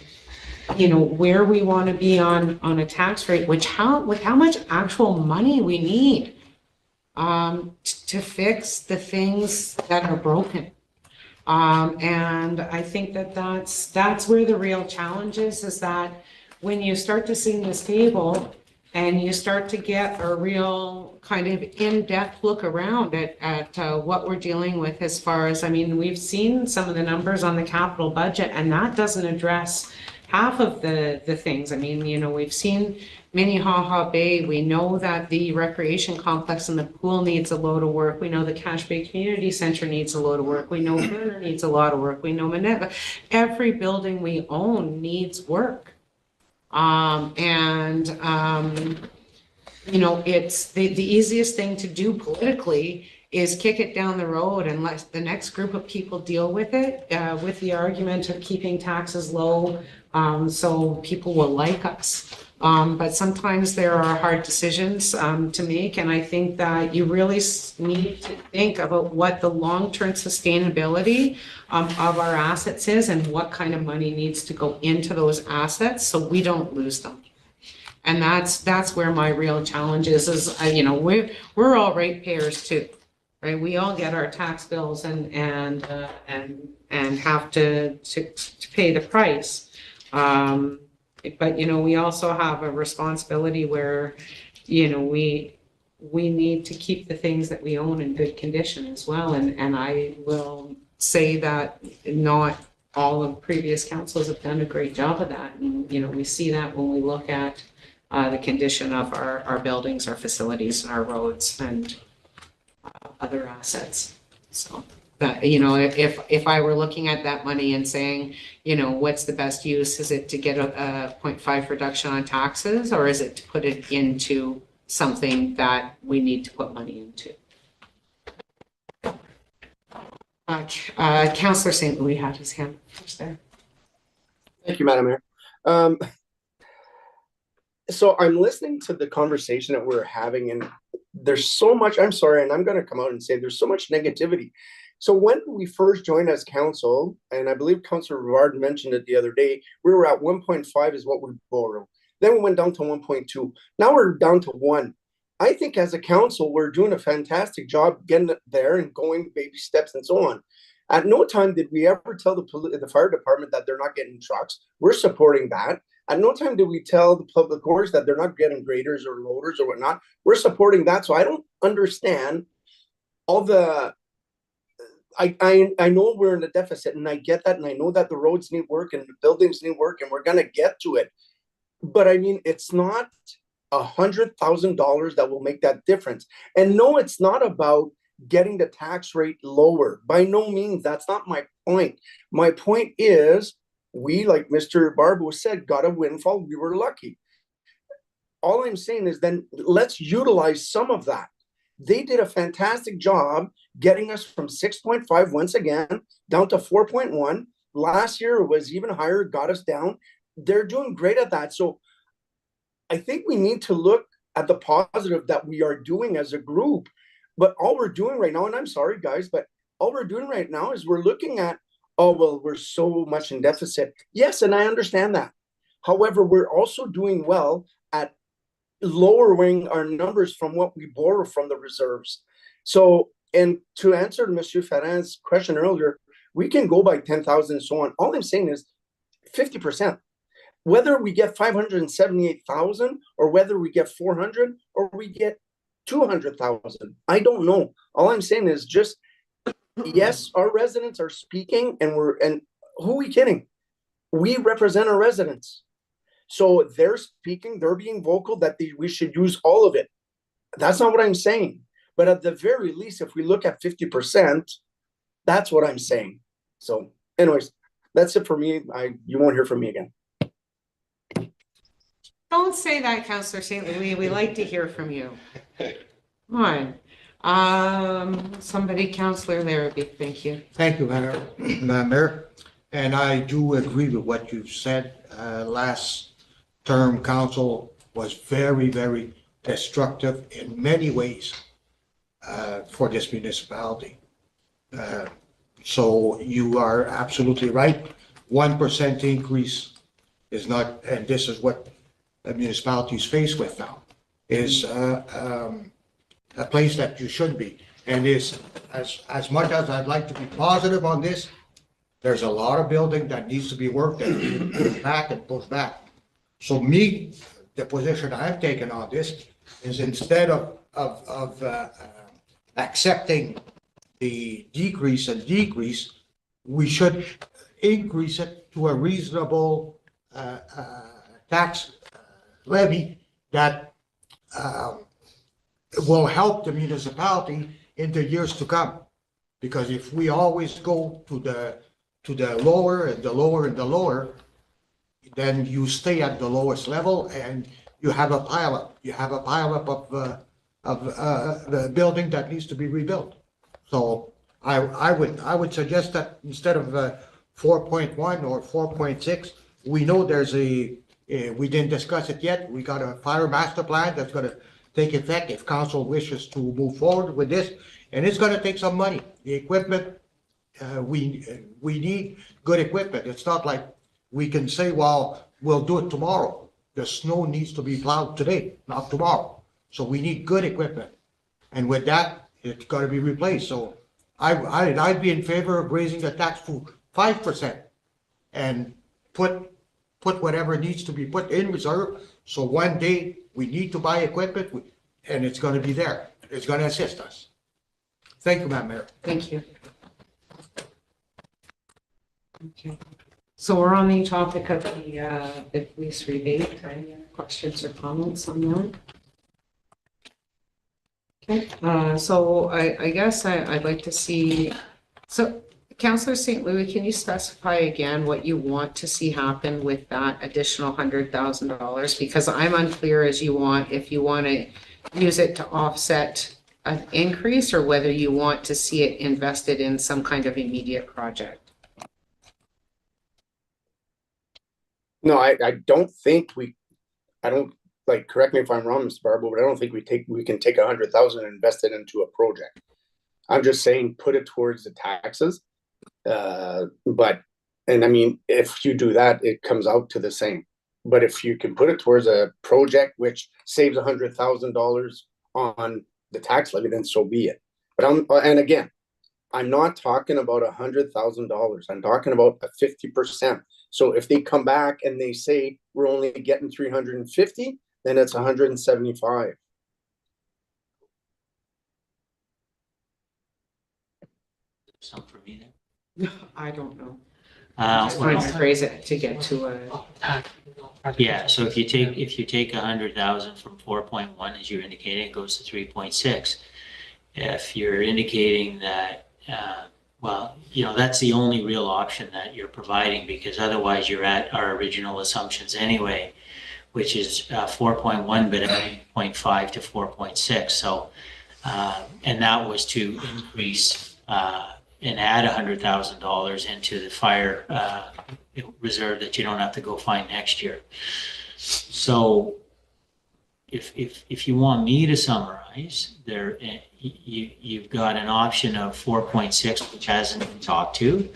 we want to be on a tax rate, with how much actual money we need to fix the things that are broken. And I think that that's where the real challenge is that when you start to see this table and you start to get a real kind of in-depth look around at what we're dealing with as far as, I mean, we've seen some of the numbers on the capital budget, and that doesn't address half of the things. I mean, you know, we've seen Minnehaha Bay. We know that the recreation complex and the pool needs a load of work. We know the Cache Bay Community Center needs a load of work. We know Vernon needs a lot of work. We know Manette. Every building we own needs work. You know, it's the easiest thing to do politically is kick it down the road and let the next group of people deal with it, with the argument of keeping taxes low, so people will like us. But sometimes there are hard decisions to make, and I think that you really need to think about what the long-term sustainability of our assets is and what kind of money needs to go into those assets so we don't lose them. And that's where my real challenge is you know, we're all ratepayers too, right? We all get our tax bills and have to pay the price. But, you know, we also have a responsibility where, you know, we need to keep the things that we own in good condition as well. And I will say that not all of previous councils have done a great job of that. And, you know, we see that when we look at the condition of our buildings, our facilities, and our roads and other assets. So that, you know, if I were looking at that money and saying, you know, what's the best use? Is it to get a 0.5 reduction on taxes, or is it to put it into something that we need to put money into? Councillor St. Louis had his hand first there. Thank you, Madam Mayor. So I'm listening to the conversation that we're having, and there's so much, I'm sorry, and I'm going to come out and say there's so much negativity. So when we first joined as council, and I believe Councillor Rivard mentioned it the other day, we were at 1.5 is what we borrowed. Then we went down to 1.2. Now we're down to 1. I think as a council, we're doing a fantastic job getting there and going baby steps and so on. At no time did we ever tell the fire department that they're not getting trucks. We're supporting that. At no time did we tell the public works that they're not getting graders or loaders or whatnot. We're supporting that. So I don't understand all the, I know we're in a deficit, and I get that, and I know that the roads need work and the buildings need work, and we're going to get to it. But I mean, it's not $100,000 that will make that difference. And no, it's not about getting the tax rate lower. By no means, that's not my point. My point is, we, like Mr. Barbeau said, got a windfall. We were lucky. All I'm saying is then let's utilize some of that. They did a fantastic job getting us from 6.5 once again down to 4.1. Last year it was even higher, got us down. They're doing great at that. So I think we need to look at the positive that we are doing as a group. But all we're doing right now, and I'm sorry guys, but all we're doing right now is we're looking at, oh, well, we're so much in deficit. Yes, and I understand that. However, we're also doing well at lowering our numbers from what we borrow from the reserves. So, and to answer Monsieur Ferrand's question earlier, we can go by 10,000 and so on. All I'm saying is 50%. Whether we get 578,000 or whether we get 400 or we get 200,000, I don't know. All I'm saying is just, yes, our residents are speaking, and who are we kidding? We represent our residents. So they're speaking, they're being vocal that we should use all of it. That's not what I'm saying. But at the very least, if we look at 50%, that's what I'm saying. So anyways, that's it for me. You won't hear from me again. Don't say that, Councillor St. Louis. We like to hear from you. Come on. Somebody, Councillor Larrabee, thank you. Thank you, Madam Mayor. And I do agree with what you've said. Last term council was very, very destructive in many ways for this municipality. So you are absolutely right. 1% increase is not, and this is what the municipality is faced with now, is a place that you should be. And is, as much as I'd like to be positive on this, there's a lot of building that needs to be worked and pushed back and pushed back. So me, the position I've taken on this is instead of accepting the decrease, we should increase it to a reasonable tax levy that will help the municipality in the years to come. Because if we always go to the lower and the lower and the lower, then you stay at the lowest level and you have a pileup. You have a pileup of the building that needs to be rebuilt. So I would suggest that instead of 4.1 or 4.6, we know there's we didn't discuss it yet. We got a fire master plan that's going to take effect if council wishes to move forward with this, and it's going to take some money. The equipment, we need good equipment. It's not like we can say, well, we'll do it tomorrow. The snow needs to be plowed today, not tomorrow. So we need good equipment, and with that, it's got to be replaced. So I'd be in favor of raising the tax to 5% and put whatever needs to be put in reserve. So one day we need to buy equipment and it's going to be there. It's going to assist us. Thank you, Madam Mayor. Thank you. Okay. So we're on the topic of the police rebate. Any other questions or comments on that? Okay, so I guess I'd like to see, so Councillor St. Louis, can you specify again what you want to see happen with that additional $100,000? Because I'm unclear as you want, if you want to use it to offset an increase or whether you want to see it invested in some kind of immediate project. No, I don't think I don't, like, correct me if I'm wrong, Mr. Barbo, but I don't think we can take 100,000 and invest it into a project. I'm just saying, put it towards the taxes. And I mean, if you do that, it comes out to the same. But if you can put it towards a project which saves $100,000 on the tax levy, then so be it. But and again, I'm not talking about $100,000. I'm talking about a 50%. So if they come back and they say we're only getting 350, then it's 175. Something for me there? I don't know. Just trying to phrase it to get to a. Yeah, so if you take 100,000 from 4.1, as you're indicating, it goes to 3.6. If you're indicating that, well, that's the only real option that you're providing, because otherwise you're at our original assumptions anyway, which is 4.1, but adding 0.5 to 4.6. So, and that was to increase and add $100,000 into the fire reserve that you don't have to go find next year. So if you want me to summarize, you've got an option of 4.6, which hasn't been talked to.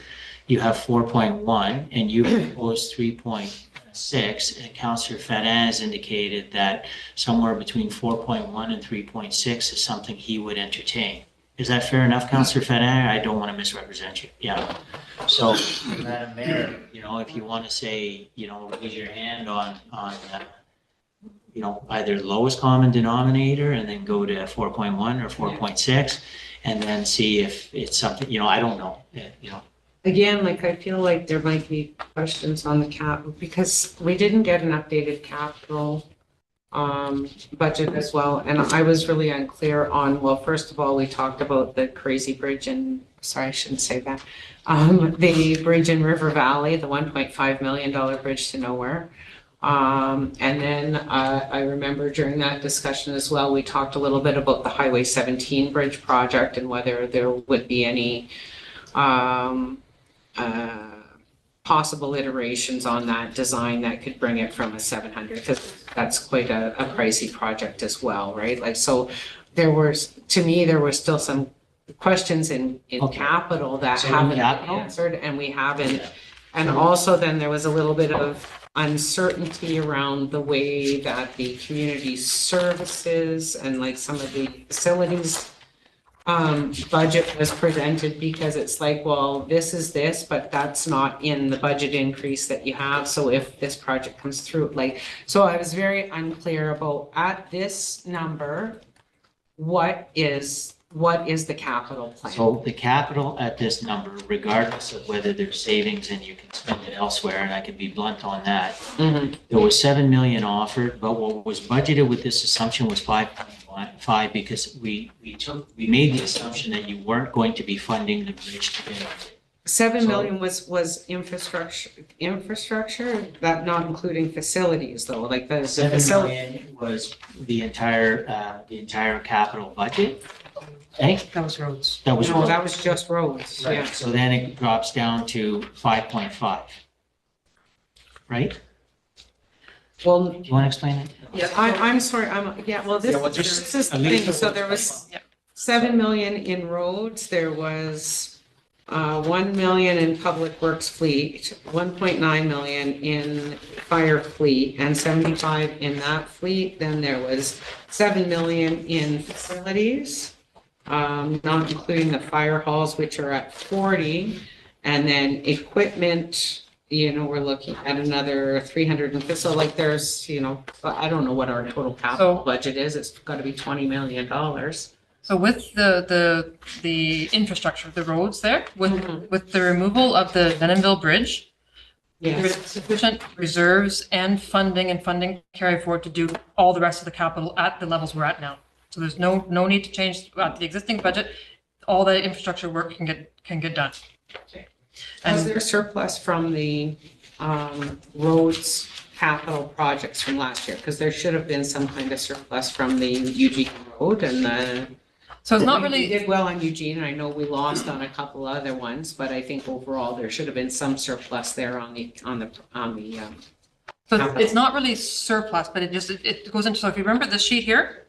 You have 4.1 and you propose 3.6, and Councillor Fedin has indicated that somewhere between 4.1 and 3.6 is something he would entertain. Is that fair enough, Councillor Fedin? I don't want to misrepresent you. Yeah. So, Madam Mayor, if you want to say, raise your hand on either lowest common denominator and then go to 4.1 or 4.6, and then see if it's something, I don't know, Again, I feel like there might be questions on the cap, because we didn't get an updated capital budget as well. And I was really unclear on, well, first of all, we talked about the crazy bridge and, sorry, I shouldn't say that. The bridge in River Valley, the $1.5 million bridge to nowhere. And then I remember during that discussion as well, we talked a little bit about the Highway 17 bridge project and whether there would be any possible iterations on that design that could bring it from a 700, because that's quite a pricey project as well, right? So there were still some questions in capital that haven't been answered, and we haven't. And also then there was a little bit of uncertainty around the way that the community services and like some of the facilities budget was presented, because it's like, well, this is this, but that's not in the budget increase that you have. So if this project comes through, like, so I was very unclear about at this number, what is the capital plan? So the capital at this number, regardless of whether there's savings and you can spend it elsewhere, and I can be blunt on that, Mhm. there was 7 million offered, but what was budgeted with this assumption was 5.5, because we made the assumption that you weren't going to be funding the bridge to begin with. 7 million was infrastructure, that not including facilities though, like the 7 facility. million was the entire capital budget. Okay, That was roads. that was. No, that was just roads, Right, yeah. so then it drops down to 5.5. Right? Well, Do you want to explain it? Yeah. I'm sorry, yeah, well, this, Yeah, well, just this is the at least thing, so there was Yeah. 7 million in roads, there was 1 million in public works fleet, 1.9 million in fire fleet, and 75 in that fleet. Then there was 7 million in facilities, not including the fire halls, which are at 40. And then equipment, we're looking at another 300, so like there's, I don't know what our total capital So- budget is, it's got to be $20 million. So with the infrastructure, the roads there, with the removal of the Denonville Bridge, there is sufficient reserves and funding carry forward to do all the rest of the capital at the levels we're at now. So there's no need to change the existing budget. All the infrastructure work can get done. Was And there surplus from the roads capital projects from last year? Because there should have been some kind of surplus from the Eugene Road and the. so it's not We really, did well on Eugene, and I know we lost on a couple other ones, but I think overall there should have been some surplus there on the. so it's not really surplus, but it goes into, so if you remember this sheet here,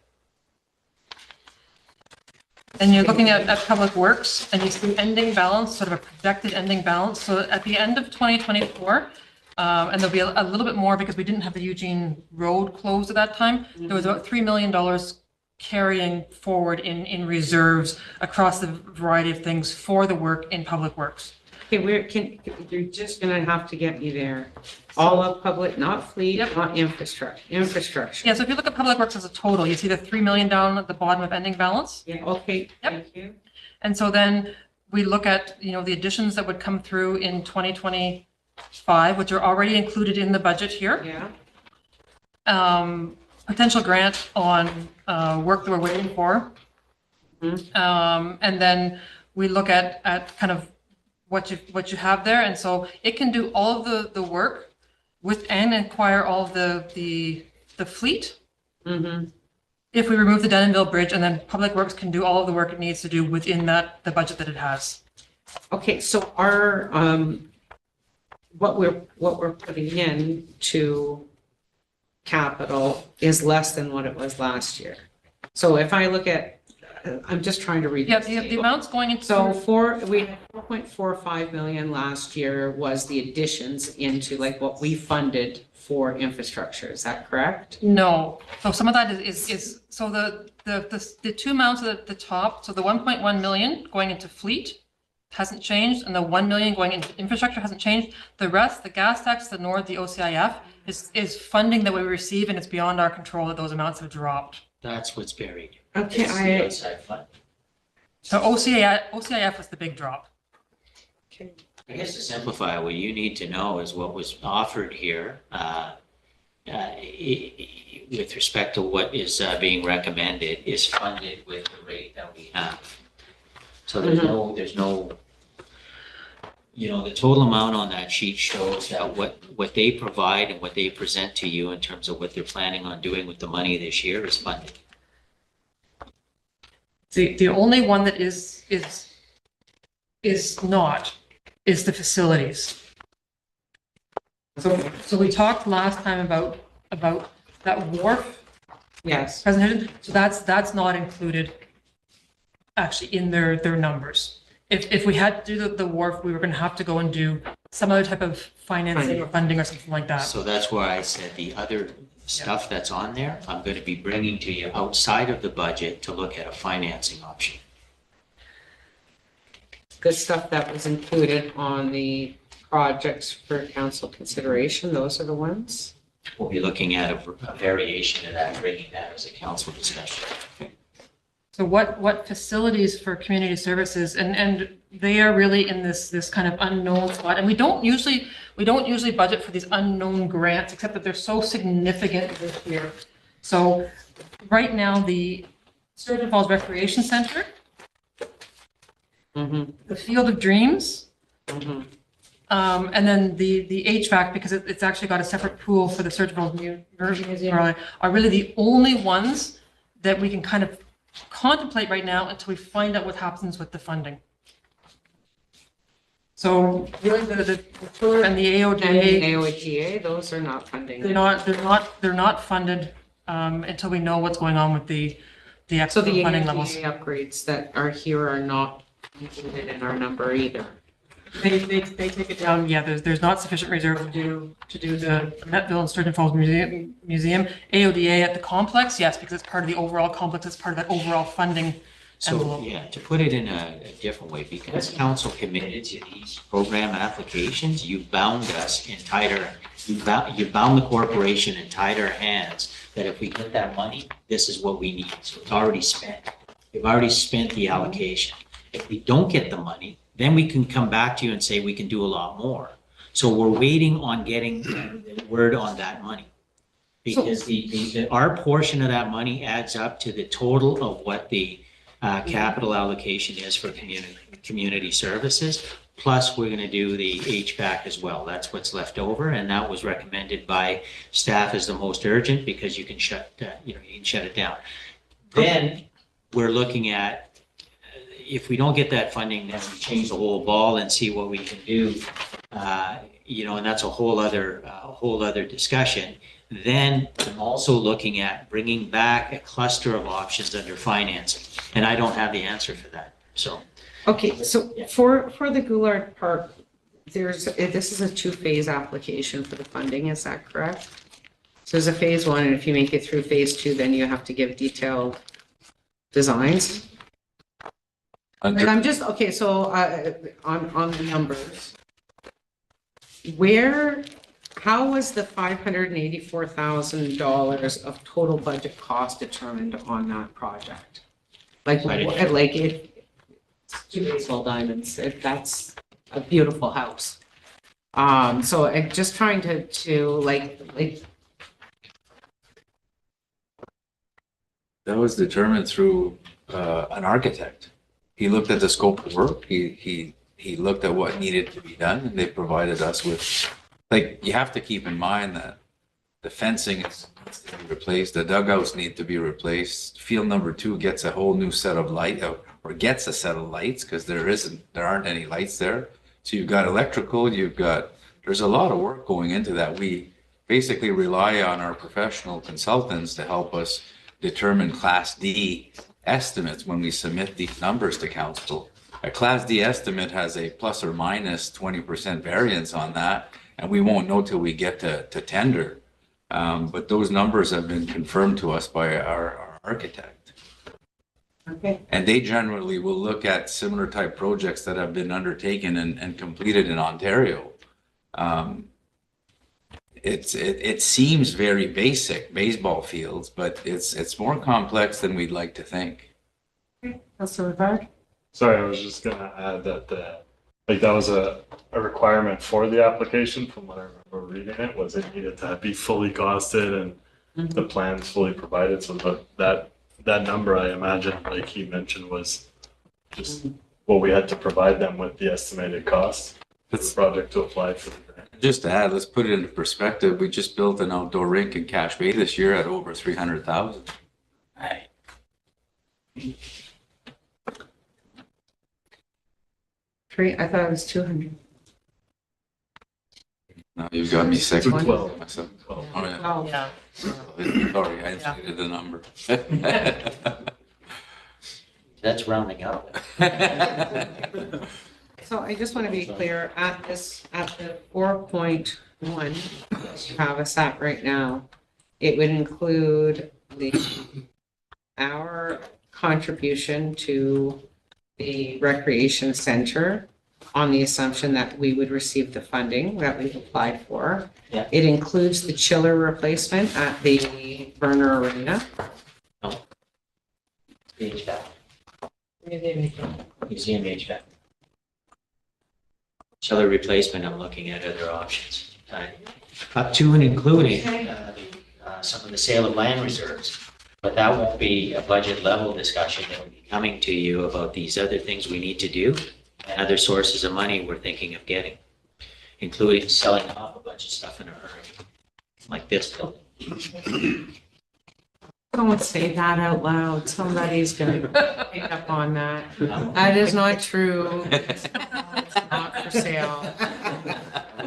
and you're looking at Public Works, and you see ending balance, sort of a projected ending balance. So at the end of 2024, and there'll be a little bit more because we didn't have the Eugene Road closed at that time. There was about $3 million carrying forward in reserves across the variety of things for the work in Public Works. Okay, you're just gonna have to get me there. All of public, not fleet, Yep. not infrastructure. Yeah, so if you look at Public Works as a total, you see the 3 million down at the bottom of ending balance. Yeah, okay, Yep. thank you. And so then we look at, the additions that would come through in 2025, which are already included in the budget here. Yeah, Potential grant on work that we're waiting for. And then we look at kind of what you have there. And so it can do all of the work and acquire all of the fleet. If we remove the Denonville Bridge, and then Public Works can do all of the work it needs to do within the budget that it has. okay, so our, what we're putting in to capital is less than what it was last year. So if I look at, I'm just trying to read. Yeah, this the table. amount's going into. So we had 4.45 million last year was the additions into like what we funded for infrastructure. Is that correct? No, so some of that is so the two amounts at the top, so the 1.1 million going into fleet hasn't changed, and the 1 million going into infrastructure hasn't changed. The rest, the gas tax, the NORD, the OCIF is funding that we receive, and it's beyond our control that those amounts have dropped. That's what's buried. Okay, It's the outside fund. So OCIF was the big drop. I guess to simplify, what you need to know is what was offered here with respect to what is being recommended is funded with the rate that we have. So there's no, the total amount on that sheet shows that what they provide and what they present to you in terms of what they're planning on doing with the money this year is funded. The only one that is not is the facilities. So we talked last time about that wharf Yes. presentation. So that's not included actually in their numbers. if we had to do the wharf, we were going to have to go and do some other type of financing or funding or something like that. So that's why I said the other stuff that's on there, I'm going to be bringing to you outside of the budget to look at a financing option. The stuff that was included on the projects for council consideration, those are the ones? We'll be looking at a variation of that, bringing that as a council discussion. So what facilities for community services, and they are really in this kind of unknown spot, and we don't usually budget for these unknown grants, except that they're so significant this year. So right now, the Sturgeon Falls Recreation Center, the Field of Dreams, and then the HVAC, because it's actually got a separate pool for the Sturgeon Falls Museum, are really the only ones that we can kind of contemplate right now until we find out what happens with the funding. So really the tour and the AODA. And the AODA, those are not funding. They're not funded until we know what's going on with the So actual the funding levels. AODA upgrades that are here are not included in our number either. They take it down. Yeah, there's not sufficient reserve to do the Metville and Sturgeon Falls Museum. AODA at the complex, yes, because it's part of the overall complex. It's part of that overall funding So, envelope. yeah, to put it in a different way, because council committed to these program applications, you bound us in tighter, you bound the corporation in tighter hands, that if we get that money, this is what we need. So it's already spent. We've already spent the allocation. If we don't get the money, then we can come back to you and say we can do a lot more. So we're waiting on getting the word on that money. Because our portion of that money adds up to the total of what the capital allocation is for community services. Plus, we're going to do the HVAC as well. That's what's left over, and that was recommended by staff as the most urgent because you can shut it down. Then we're looking at, if we don't get that funding, then we change the whole ball and see what we can do. And that's a whole other discussion. Then I'm also looking at bringing back a cluster of options under financing, and I don't have the answer for that. So. Okay, so for the Goulart Park, this is a two-phase application for the funding, is that correct? So there's a phase one, and if you make it through phase two, then you have to give detailed designs. Like I'm just, okay, so on the numbers, how was the $584,000 of total budget cost determined on that project? It's two baseball diamonds, if that's a beautiful house. So I'm just trying to That was determined through an architect. He looked at the scope of work. He looked at what needed to be done, and they provided us with, you have to keep in mind that the fencing needs to be replaced, the dugouts need to be replaced. Field number 2 gets a whole new set of gets a set of lights because there aren't any lights there. So you've got electrical, there's a lot of work going into that. We basically rely on our professional consultants to help us determine Class D estimates when we submit these numbers to council. A Class D estimate has a plus or minus 20% variance on that, and we won't know till we get to tender. But those numbers have been confirmed to us by our architect. Okay. And they generally will look at similar type projects that have been undertaken and completed in Ontario. It seems very basic, baseball fields, but it's more complex than we'd like to think. Councilor Rivard? Sorry, I was just gonna add that that was a requirement for the application, from what I remember reading it, was it needed to be fully costed and the plans fully provided. So that number, I imagine, like he mentioned, was just what we had to provide them with, the estimated cost for the project to apply for the grant. Just to add, let's put it into perspective. We just built an outdoor rink in Cache Bay this year at over 300,000. Right. I thought it was 200. No, you've got me second. 12. Myself. 12. Oh, yeah. Oh, Yeah. Sorry, I inflated the number. That's rounding up. So I just want to be clear, at the 4.1 you have us at right now, it would include our contribution to the recreation center on the assumption that we would receive the funding that we've applied for. Yeah. It includes the chiller replacement at the Burner Arena. The HVAC. Museum HVAC. Chiller replacement, I'm looking at other options. Up to and including some of the sale of land reserves. But that won't be a budget level discussion. That will be coming to you about these other things we need to do and other sources of money we're thinking of getting, including selling off a bunch of stuff in a hurry, like this building. Don't say that out loud. Somebody's going to pick up on that. That is not true. It's not for sale.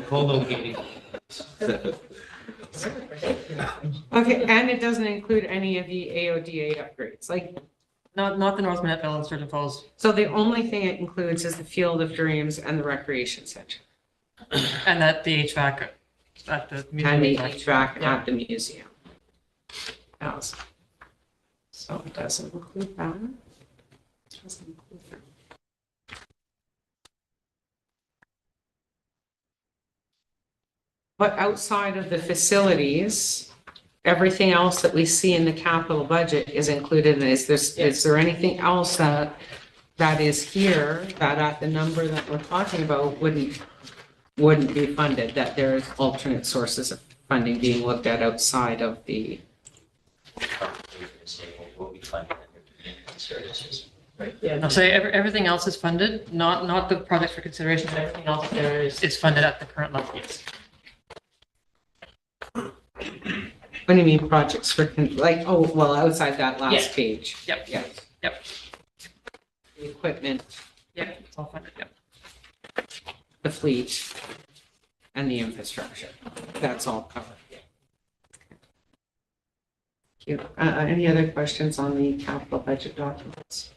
Co-locating. Okay, and it doesn't include any of the AODA upgrades, like, Not the North Minettville and Sturgeon Falls, so the only thing it includes is the Field of Dreams and the Recreation Center. and that the HVAC at the museum. And the HVAC Yeah. at the museum. Else. So it doesn't include that. Doesn't include that. But outside of the facilities, everything else that we see in the capital budget is included. And is there anything else that is here that at the number that we're talking about wouldn't be funded, that there's alternate sources of funding being looked at outside of the, Will be funded under services. Yeah, no, so everything else is funded, not the projects for consideration, but everything else there is funded at the current level, yes. what do you mean projects for, like, oh, well, outside that last Yeah. page? Yep. Yeah. Yep. The equipment, Yep, it's all funded, yep. the fleet, and the infrastructure. That's all covered. Thank you. Any other questions on the capital budget documents?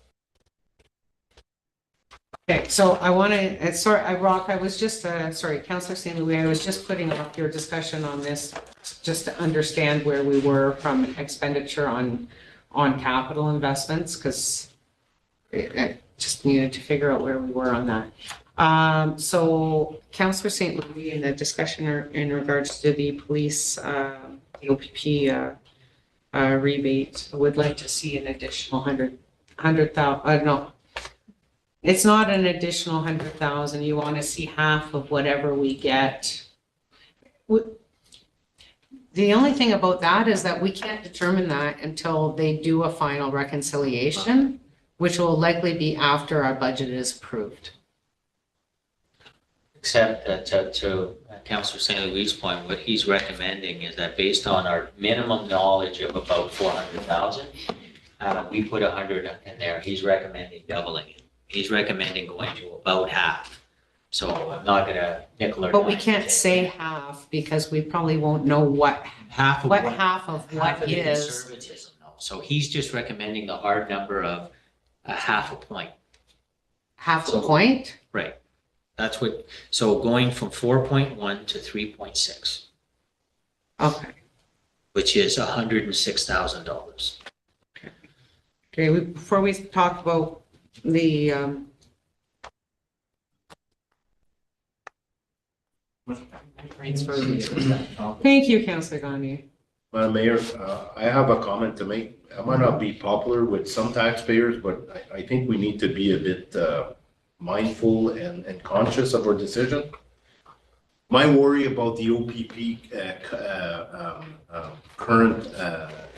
Okay, so I want to, sorry, I was just, sorry, Councillor St. Louis, I was just putting off your discussion on this, just to understand where we were from expenditure on capital investments, because I just needed to figure out where we were on that. So Councillor St. Louis, in the discussion in regards to the police, the OPP rebate, would like to see an additional 100,000, no. It's not an additional 100,000. You want to see half of whatever we get. The only thing about that is that we can't determine that until they do a final reconciliation, which will likely be after our budget is approved. Except that to Councillor St. Louis' point, what he's recommending is that based on our minimum knowledge of about 400,000, we put 100 in there. He's recommending doubling it. He's recommending going to about half. So I'm not gonna nickel or But we dime can't today. say half because we probably won't know what half of half of half what of the is. conservatism though. So he's just recommending the hard number of a half a point. Half a So- point? Right. That's what, so going from 4.1 to 3.6, Okay. which is $106,000. Okay, before we talk about the, thank you, Councillor Gandhi. Madam Mayor, I have a comment to make. I might not be popular with some taxpayers, but I think we need to be a bit mindful and conscious of our decision. My worry about the OPP current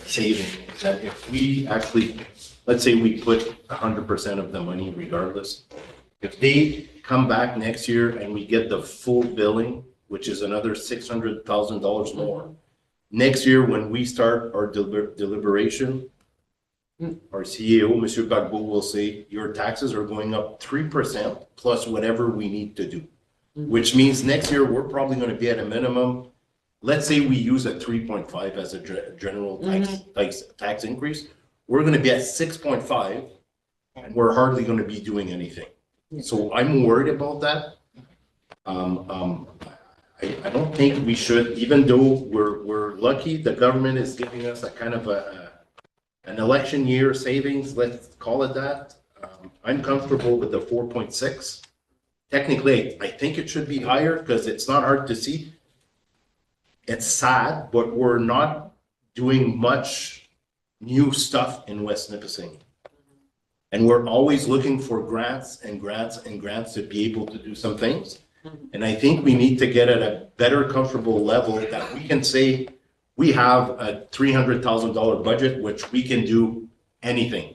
saving is that if we actually, let's say we put 100% of the money regardless, if they come back next year and we get the full billing, which is another $600,000 more, next year when we start our deliberation, our CEO, Monsieur Gbagbo, will say, your taxes are going up 3% plus whatever we need to do. Which means next year, we're probably going to be at a minimum, let's say we use a 3.5 as a general tax increase. We're going to be at 6.5 and we're hardly gonna be doing anything. So I'm worried about that. I don't think we should, even though we're lucky, the government is giving us a kind of an election year savings, let's call it that. I'm comfortable with the 4.6. Technically, I think it should be higher because it's not hard to see. It's sad, but we're not doing much new stuff in West Nipissing. And we're always looking for grants and grants and grants to be able to do some things. And I think we need to get at a better comfortable level that we can say we have a $300,000 budget, which we can do anything.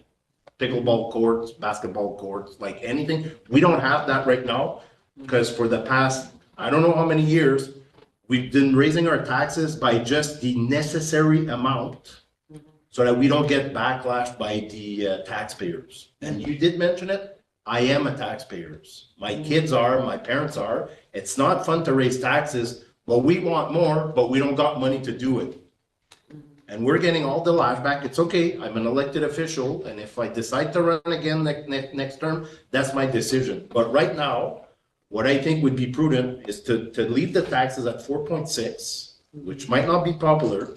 Pickleball courts, basketball courts, like anything. We don't have that right now because for the past, I don't know how many years, we've been raising our taxes by just the necessary amount so that we don't get backlash by the taxpayers. And you did mention it. I am a taxpayer. My kids are, my parents are. It's not fun to raise taxes, but we want more, but we don't got money to do it. And we're getting all the lash back. It's okay. I'm an elected official. And if I decide to run again next term, that's my decision. But right now, what I think would be prudent is to leave the taxes at 4.6, which might not be popular.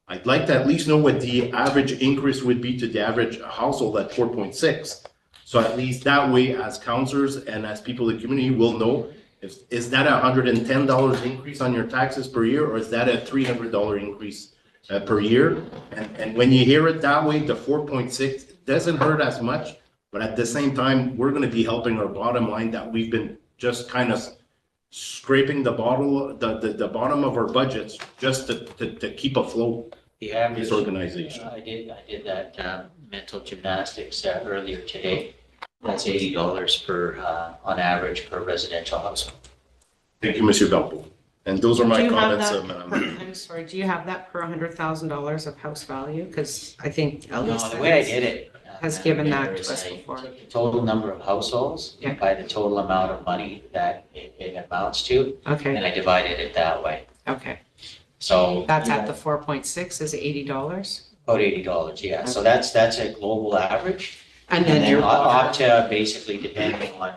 I'd like to at least know what the average increase would be to the average household at 4.6. So at least that way, as councillors and as people in the community will know, is that $110 increase on your taxes per year, or is that a $300 increase per year? And when you hear it that way, the 4.6 doesn't hurt as much, but at the same time, we're going to be helping our bottom line that we've been just kind of scraping the bottom of our budgets just to keep afloat this organization. I did that mental gymnastics earlier today. That's $80 per, on average, per residential household. Thank you, Monsieur Belpo. And those are my Do you have comments. that I'm sorry, do you have that per $100,000 of house value? Because I think at least No, the way I did it. has given that is to us I before. took the total number of households Yeah. by the total amount of money that it amounts to, Okay, and I divided it that way. okay. So. That's at the 4.6 is $80. About $80, yeah. So that's a global average. And then your Up to basically depending on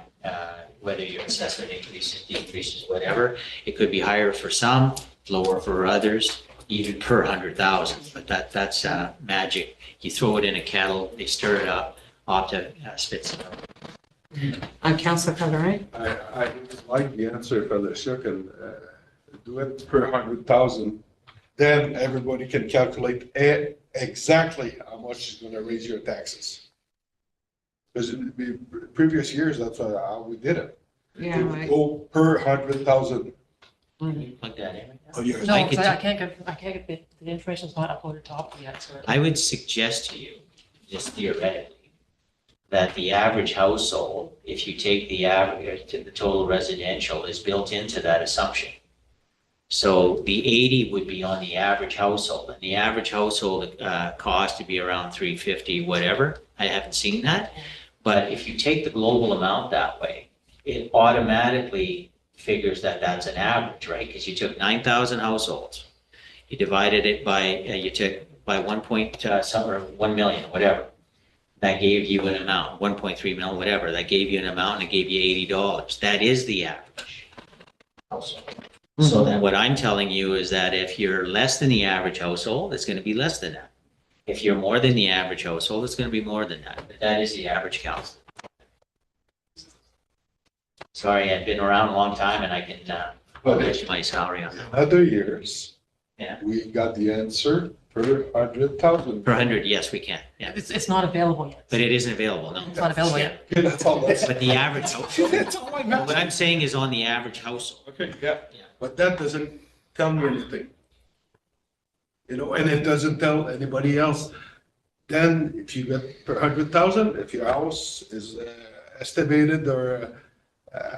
whether your assessment increases, decreases, whatever. It could be higher for some, lower for others, even per 100,000. But that's magic. You throw it in a kettle, they stir it up, Opta spits it out. Councillor Pellerin? I like the answer for the second, do it per 100,000. Then everybody can calculate exactly how much is going to raise your taxes. Because in the previous years, that's how we did it. Yeah, It would right. go per 100,000. Plug that in. Oh, yes. No, I 'cause could I can't get, the information's not uploaded to Opti yet, so. I would suggest to you, just theoretically, that the average household, if you take the average, the total residential is built into that assumption. So the 80 would be on the average household, and the average household cost to be around 350, whatever. I haven't seen that. But if you take the global amount that way, it automatically figures that that's an average, right? Because you took 9,000 households, you divided it by, you took by 1 million, whatever. That gave you an amount, 1.3 million, whatever. That gave you an amount and it gave you $80. That is the average household. So then what I'm telling you is that if you're less than the average household, it's going to be less than that. If you're more than the average household, it's going to be more than that. But that is the average count. Sorry, I've been around a long time and I can publish my salary on that. Other years, Yeah. we got the answer per 100,000. Per 100, yes, we can. Yeah. It's not available yet. But it isn't available, no. It's not available yet. Okay, that's all. But the average household, That's all I meant. what I'm saying is on the average household. Okay, yeah, Yeah. but that doesn't tell me anything. You know, and it doesn't tell anybody else. Then if you get per 100,000, if your house is estimated or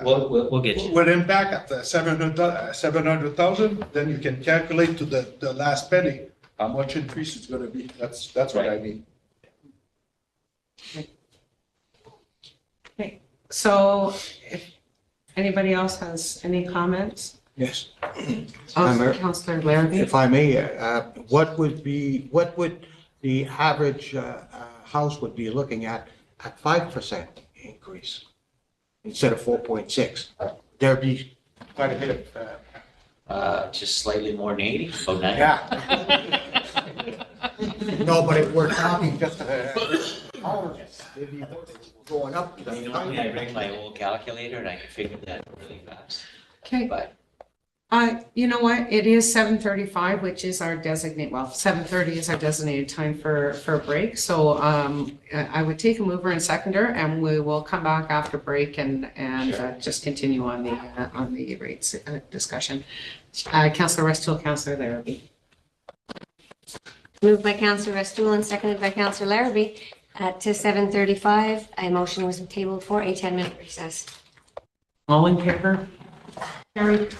We'll get you. with impact at 700,000, then you can calculate to the last penny how much increase it's gonna be. That's what I mean. So if anybody else has any comments? Yes. Councillor Larrabee? If I may, what would the average house would be looking at at 5% increase instead of 4.6, there'd be quite a bit of, Just slightly more than 80, about 90. yeah. No, but if we're talking just, maybe going up. Normally I bring my old calculator and I can figure that really fast, Okay. but You know what? It is 7:35, which is our designate, well, 7:30 is our designated time for a break. So I would take a mover and seconder and we will come back after break and just continue on the rates discussion. Councillor Restool, Councillor Larrabee. Moved by Councillor Restool and seconded by Councillor Larrabee at 7:35. A motion was tabled for a 10-minute recess. All in favor? Carried.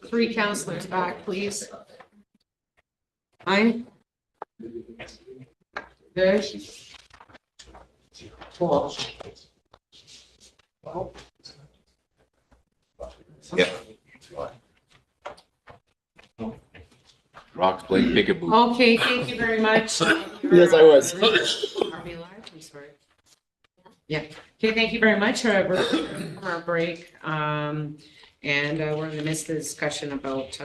3 councillors back, please. Fine. Good. Cool. Yeah. Rocks, Blake, Peekaboo. Okay, thank you very much. Yes, I was. Are we live? I'm sorry. Yeah, okay, thank you very much. We're from our break. And we're in the midst of the discussion about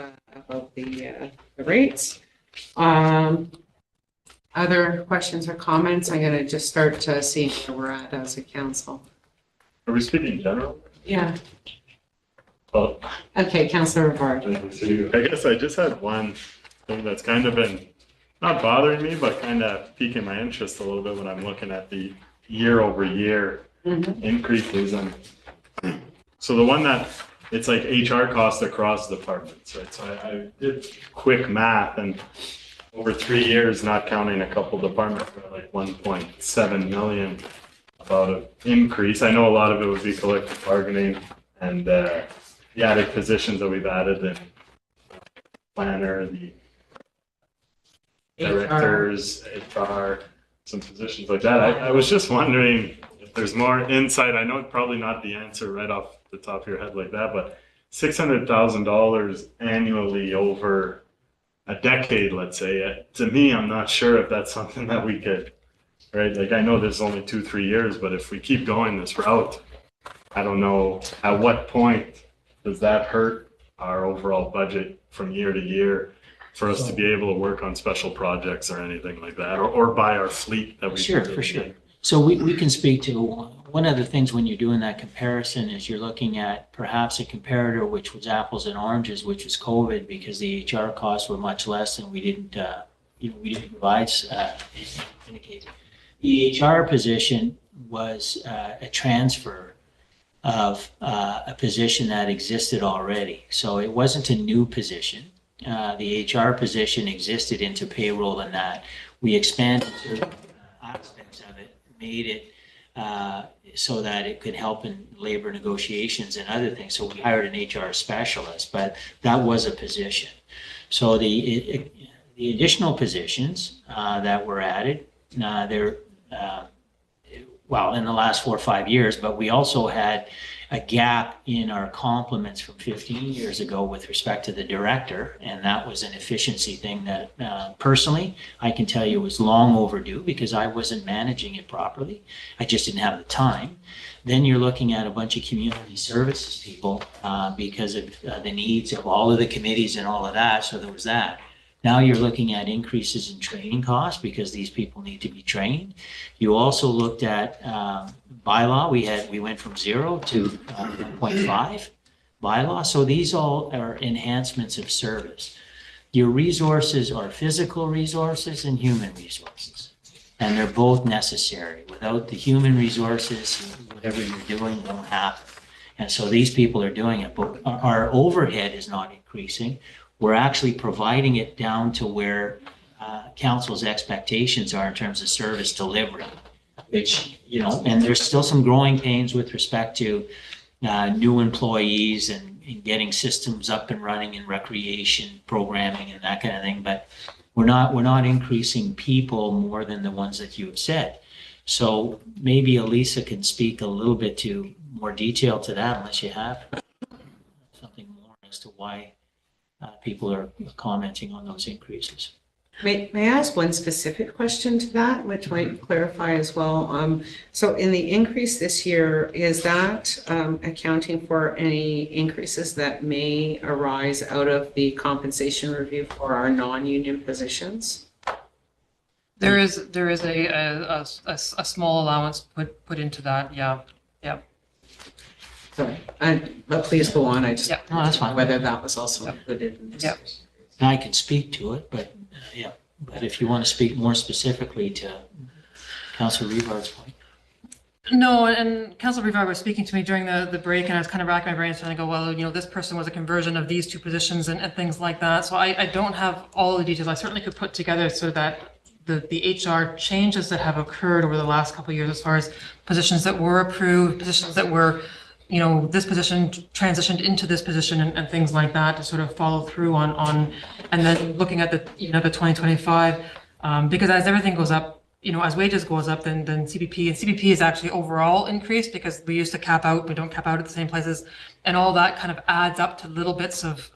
the rates. Other questions or comments? I'm gonna just start to see where we're at as a council. Are we speaking general? Yeah, Well, okay, Councillor Rivard. I guess I just had one thing that's kind of been not bothering me, but kind of piquing my interest a little bit when I'm looking at the year over year increases. And so the one that it's like HR costs across departments, right? So I did quick math, and over 3 years, not counting a couple departments, we're at like 1.7 million about an increase. I know a lot of it would be collective bargaining and the added positions that we've added, the planner, the directors, HR, some positions like that. I was just wondering if there's more insight. I know it's probably not the answer right off the top of your head like that, but $600,000 annually over a decade, let's say, to me, I'm not sure if that's something that we could, right? Like, I know there's only 2-3 years, but if we keep going this route, I don't know at what point does that hurt our overall budget from year to year for us to be able to work on special projects or anything like that, or buy our fleet that we Sure, for sure. So we can speak to one of the things when you're doing that comparison is you're looking at perhaps a comparator which was apples and oranges, which was COVID, because the HR costs were much less and we didn't provide in a case. The HR position was a transfer of a position that existed already. So it wasn't a new position. The HR position existed into payroll, and that we expanded certain aspects of it, made it so that it could help in labor negotiations and other things. So we hired an HR specialist, but that was a position. So the additional positions that were added, they're well, in the last 4 or 5 years, but we also had a gap in our complements from 15 years ago with respect to the director, and that was an efficiency thing that personally I can tell you was long overdue because I wasn't managing it properly. I just didn't have the time. Then you're looking at a bunch of community services people because of the needs of all of the committees and all of that, so there was that. Now you're looking at increases in training costs because these people need to be trained. You also looked at bylaw. We went from 0 to 1.5 bylaw. So these all are enhancements of service. Your resources are physical resources and human resources, and they're both necessary. Without the human resources, whatever you're doing won't happen. And so these people are doing it, but our overhead is not increasing. We're actually providing it down to where council's expectations are in terms of service delivery, which, you know, and there's still some growing pains with respect to new employees and getting systems up and running in recreation programming and that kind of thing. But we're not increasing people more than the ones that you have said. So maybe Elisa can speak a little bit to more detail to that, unless you have something more as to why people are commenting on those increases. May I ask one specific question to that, which might clarify as well? So in the increase this year, is that accounting for any increases that may arise out of the compensation review for our non-union positions? There is a small allowance put into that. Yeah. Sorry, but please go on. I just Yeah. No, that's fine. whether that was also included in this. Yep. And I can speak to it, but yeah. But if you want to speak more specifically to Councillor Rivard's point. No, and Councillor Rivard was speaking to me during the break, and I was kind of racking my brains trying to go, well, you know, this person was a conversion of these two positions and things like that. So I don't have all the details. I certainly could put together so that the HR changes that have occurred over the last couple of years as far as positions that were approved, positions that were you know, this position transitioned into this position and things like that to sort of follow through on, and then looking at the, you know, the 2025, because as everything goes up, you know, as wages goes up, then CPP is actually overall increased because we used to cap out, we don't cap out at the same places. And all that kind of adds up to little bits of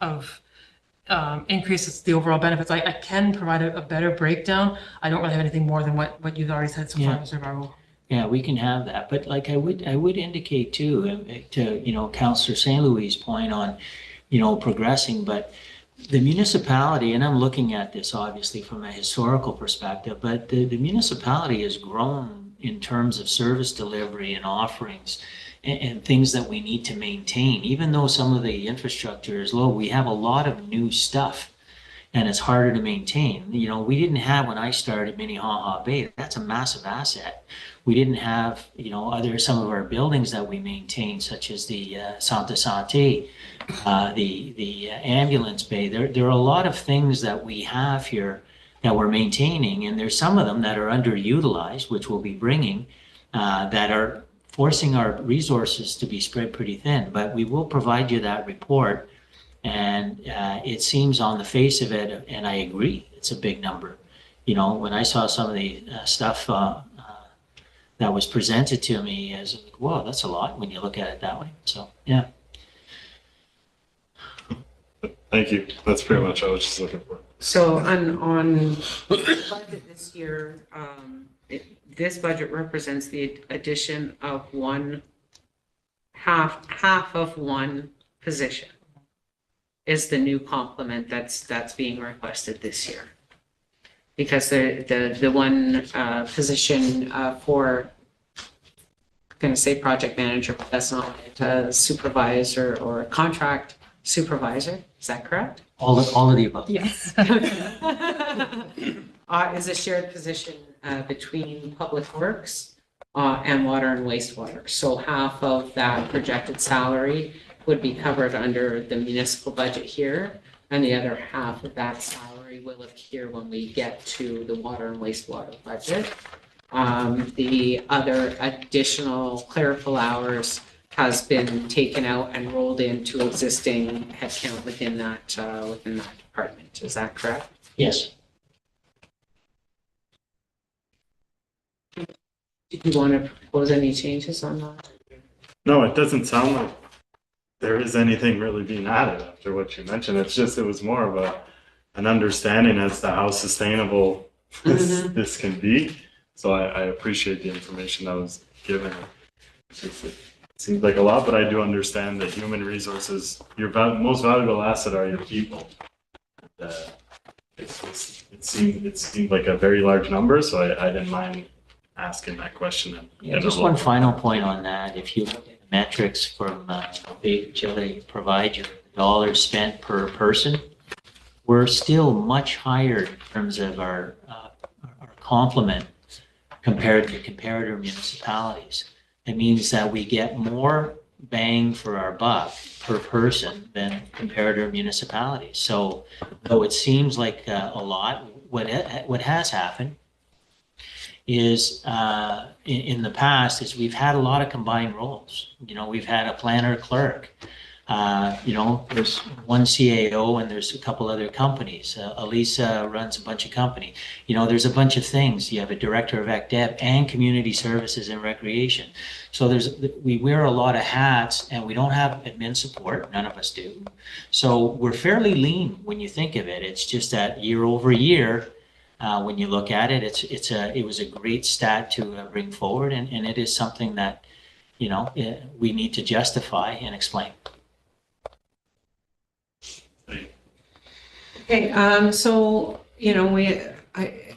increases the overall benefits. I can provide a better breakdown. I don't really have anything more than what you've already said so far, Yeah. Mr. Barrow. Yeah, we can have that, but like I would indicate too, to, you know, Councillor St. Louis' point on, you know, progressing, but the municipality, and I'm looking at this obviously from a historical perspective, but the municipality has grown in terms of service delivery and offerings and things that we need to maintain. Even though some of the infrastructure is low, we have a lot of new stuff and it's harder to maintain. You know, we didn't have, when I started, Minnehaha Bay. That's a massive asset. We didn't have, you know, some of our buildings that we maintain, such as the Santa Sante, the ambulance bay. There are a lot of things that we have here that we're maintaining, and there's some of them that are underutilized, which we'll be bringing, that are forcing our resources to be spread pretty thin. But we will provide you that report, and it seems on the face of it, and I agree, it's a big number. You know, when I saw some of the stuff that was presented to me, as like, whoa, that's a lot when you look at it that way. So, yeah. Thank you. That's pretty much what I was just looking for. So on budget this year, this budget represents the addition of half of one position is the new complement that's being requested this year. Because the one position for, I'm going to say project manager, but that's not it, a supervisor or a contract supervisor, is that correct? All of the above. Yes. Is a shared position between Public Works and Water and Wastewater. So half of that projected salary would be covered under the municipal budget here, and the other half of that salary will appear when we get to the water and wastewater budget. The other additional clerical hours has been taken out and rolled into existing headcount within that department. Is that correct? Yes. Did you want to propose any changes on that? No, it doesn't sound like there is anything really being added after what you mentioned. It's just, it was more of an understanding as to how sustainable this can be. So I appreciate the information that was given. It seems like a lot, but I do understand that human resources, your most valuable asset are your people. It seemed like a very large number, so I didn't mind asking that question. Yeah, just one final point on that. If you look at the metrics from they provide you, dollars spent per person, we're still much higher in terms of our complement compared to comparator municipalities. It means that we get more bang for our buck per person than comparator municipalities. So though it seems like a lot, what has happened is in the past is we've had a lot of combined roles. You know, we've had a planner clerk. You know, there's one CAO and there's a couple other companies. Elisa runs a bunch of companies. You know, there's a bunch of things. You have a director of ACDEP and community services and recreation. So we wear a lot of hats, and we don't have admin support. None of us do. So we're fairly lean when you think of it. It's just that year over year, when you look at it, it was a great stat to bring forward, and it is something that, you know, we need to justify and explain. Okay, so, you know,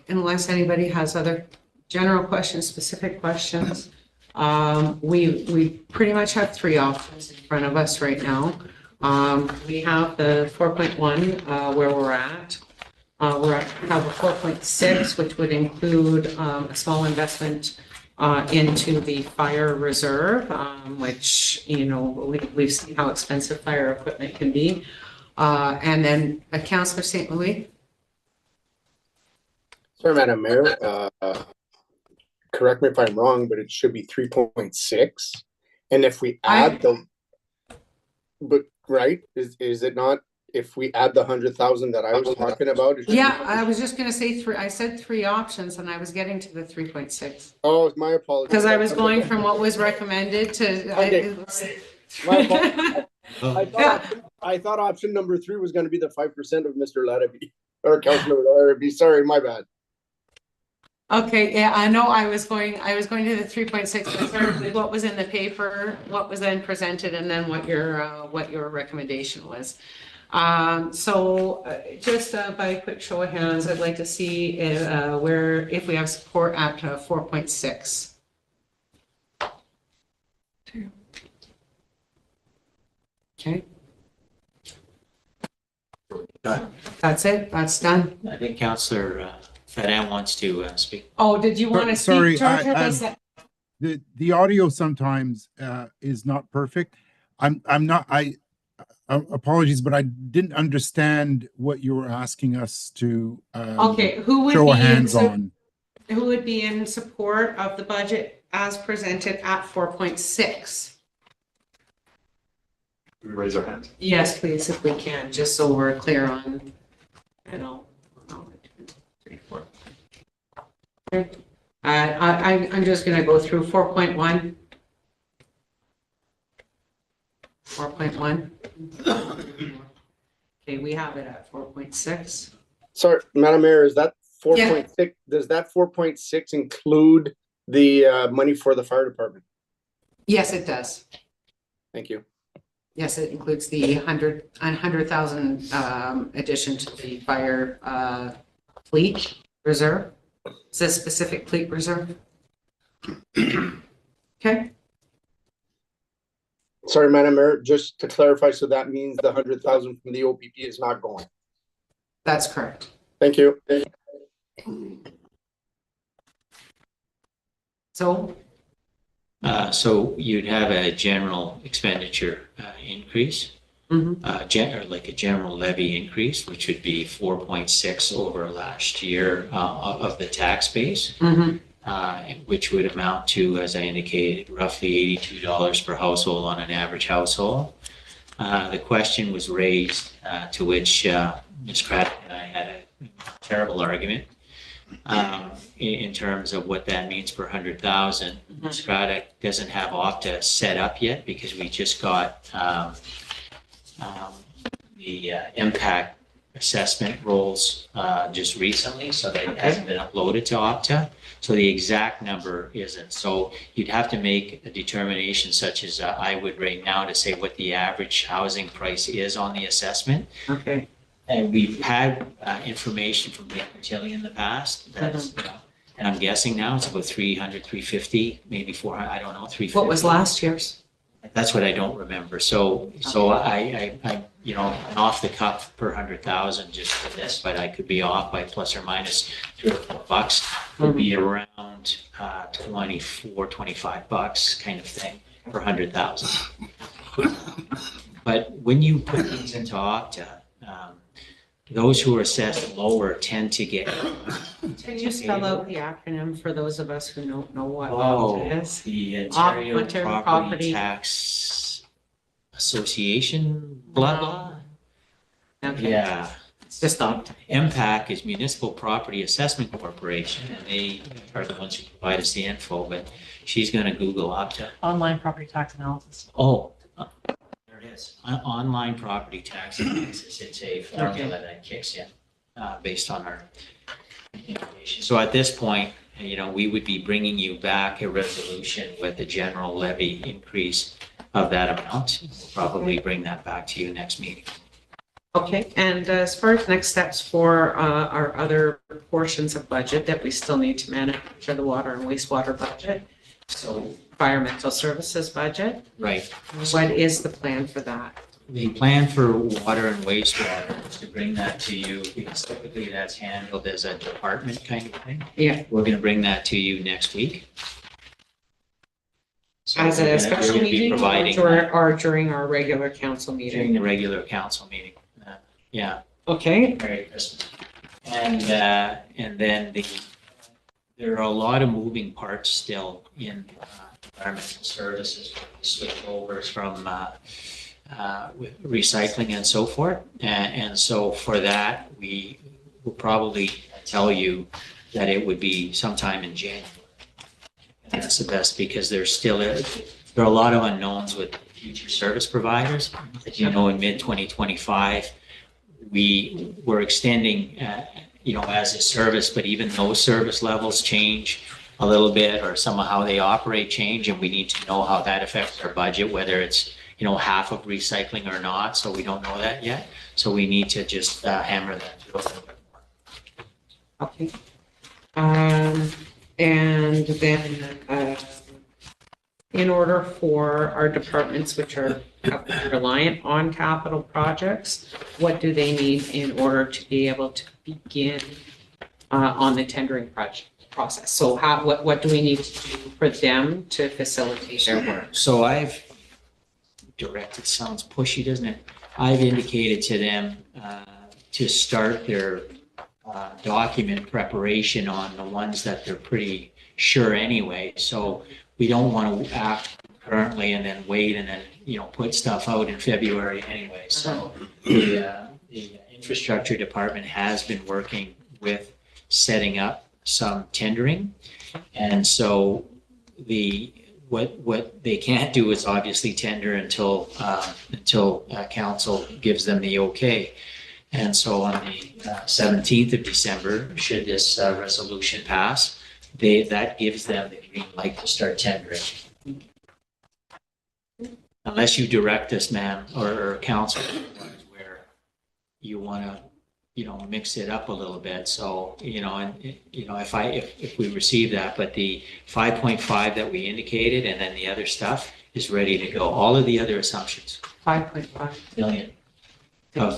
unless anybody has other general questions, specific questions, we pretty much have three options in front of us right now. We have the 4.1 where we're at. We have a 4.6, which would include a small investment into the fire reserve, which, you know, we've seen how expensive fire equipment can be. And then Councillor St. Louis. Sorry, Madam Mayor, correct me if I'm wrong, but it should be 3.6. And if we add them, but right, is it not? If we add the 100,000 that I was talking about? it should be- Yeah, I was just gonna say I said 3 options and I was getting to the 3.6. Oh, my apologies. Because I was going from what was recommended to. Okay. My apologies. Yeah. I thought option number 3 was going to be the 5% of Mr. Larrabee or Councilor Larrabee. Sorry, my bad. Okay, yeah, I know I was going to the 3.6, but certainly what was in the paper, what was then presented, and then what your recommendation was. Just by a quick show of hands, I'd like to see if we have support at 4.6. Okay. That's it, that's done. I think Councillor Fedin wants to speak. Oh, did you want to speak, Sorry, George? the audio sometimes is not perfect. I'm not, apologies, but I didn't understand what you were asking us to Okay, who would show be of hands in, on. who would be in support of the budget as presented at 4.6? Raise our hands. Yes, please, if we can, just so we're clear on, you know. 1, 2, 3, 4. Okay. I'm just gonna go through 4.1. 4.1. Okay, we have it at 4.6. Sorry, Madam Mayor, is that 4.6? Does that 4.6 include the money for the fire department? Yes, it does. Thank you. Yes, it includes the 100,000 addition to the fire fleet reserve. It's a specific fleet reserve. Okay. Sorry, Madam Mayor, just to clarify, so that means the 100,000 from the OPP is not going. That's correct. Thank you. So, So you'd have a general expenditure increase, or like a general levy increase, which would be 4.6 over last year of the tax base, which would amount to, as I indicated, roughly $82 per household on an average household. The question was raised, to which Ms. Craddock and I had a terrible argument in terms of what that means per 100,000. Ms. Craddock doesn't have Opta set up yet because we just got the impact assessment rolls just recently, so that it hasn't been uploaded to Opta. So the exact number isn't. So you'd have to make a determination such as I would right now to say what the average housing price is on the assessment. okay. And we've had information from Lake Cotillion in the past that's, you know, and I'm guessing now it's about 300, 350, maybe 400, I don't know, 350. What was last year's? That's what I don't remember. So I you know, an off the cuff per 100,000 just for this, but I could be off by plus or minus $3 or $4. Would be around 24, 25 bucks kind of thing per 100,000. But when you put these into Opta, those who are assessed lower tend to get. Can you spell out the acronym for those of us who don't know what it is? The Ontario Ontario Property Tax Association, blah, blah. Okay. Yeah. It's just Opta. MPAC is Municipal Property Assessment Corporation, and they are the ones who provide us the info, but she's gonna Google Opta. Online property tax analysis. Oh, there it is. Online property tax analysis. It's a formula that kicks in based on our information. So at this point, you know, we would be bringing you back a resolution with a general levy increase of that amount. We'll probably bring that back to you next meeting. Okay, and as far as next steps for our other portions of budget that we still need to manage for the water and wastewater budget, so environmental services budget. Right. What is the plan for that? The plan for water and wastewater is to bring that to you, because typically that's handled as a department kind of thing. Yeah. We're gonna bring that to you next week. So As we're a gonna- special we're gonna be meeting providing or during our regular council during meeting? the regular council meeting. Yeah. Okay. Merry Christmas. And then the there are a lot of moving parts still in environmental services. Switch over from with recycling and so forth. And so for that, we will probably tell you that it would be sometime in January. And that's the best because there are a lot of unknowns with future service providers. As you know, in mid-2025, we were extending, as a service, but even those service levels change a little bit, or some of how they operate change, and we need to know how that affects our budget, whether it's, half of recycling or not. So we don't know that yet. So we need to just hammer that through a little bit more. Okay. And then, in order for our departments, which are reliant on capital projects, what do they need in order to be able to begin on the tendering process? So what do we need to do for them to facilitate their work? So I've directed, sounds pushy, doesn't it? I've indicated to them to start their document preparation on the ones that they're pretty sure anyway. So we don't want to act currently and then wait and then, put stuff out in February anyway. So the infrastructure department has been working with setting up some tendering. And so what they can't do is obviously tender until council gives them the okay. And so on the 17th of December, should this resolution pass, that gives them the green light to start tendering. Unless you direct us, ma'am, or council, where you want to, mix it up a little bit. So, if we receive that, but the 5.5 that we indicated and then the other stuff is ready to go. All of the other assumptions. 5.5 million of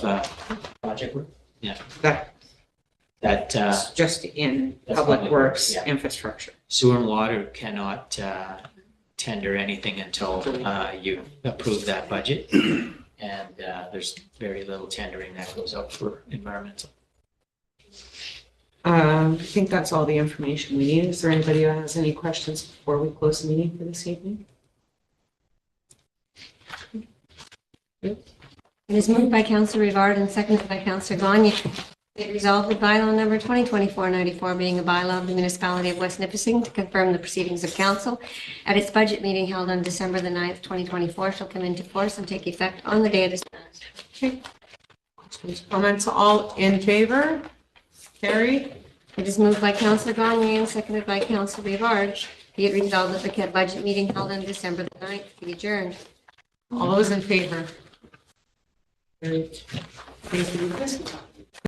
project work. Yeah. That just in that's public works yeah. infrastructure. Sewer and water cannot tender anything until you approve that budget. And there's very little tendering that goes up for environmental. I think that's all the information we need. Is there anybody who has any questions before we close the meeting for this evening? It is moved by Councillor Rivard and seconded by Councillor Gagne. It resolved that bylaw number 2024-94 being a bylaw of the municipality of West Nipissing to confirm the proceedings of council at its budget meeting held on December the 9th, 2024 shall come into force and take effect on the day it is passed. Okay. Questions, comments, all in favor? Carried. It is moved by Councillor Gagne and seconded by Councillor Rivard. Be it resolved that the budget meeting held on December the 9th be adjourned. All those in favor? Carried. Thank you.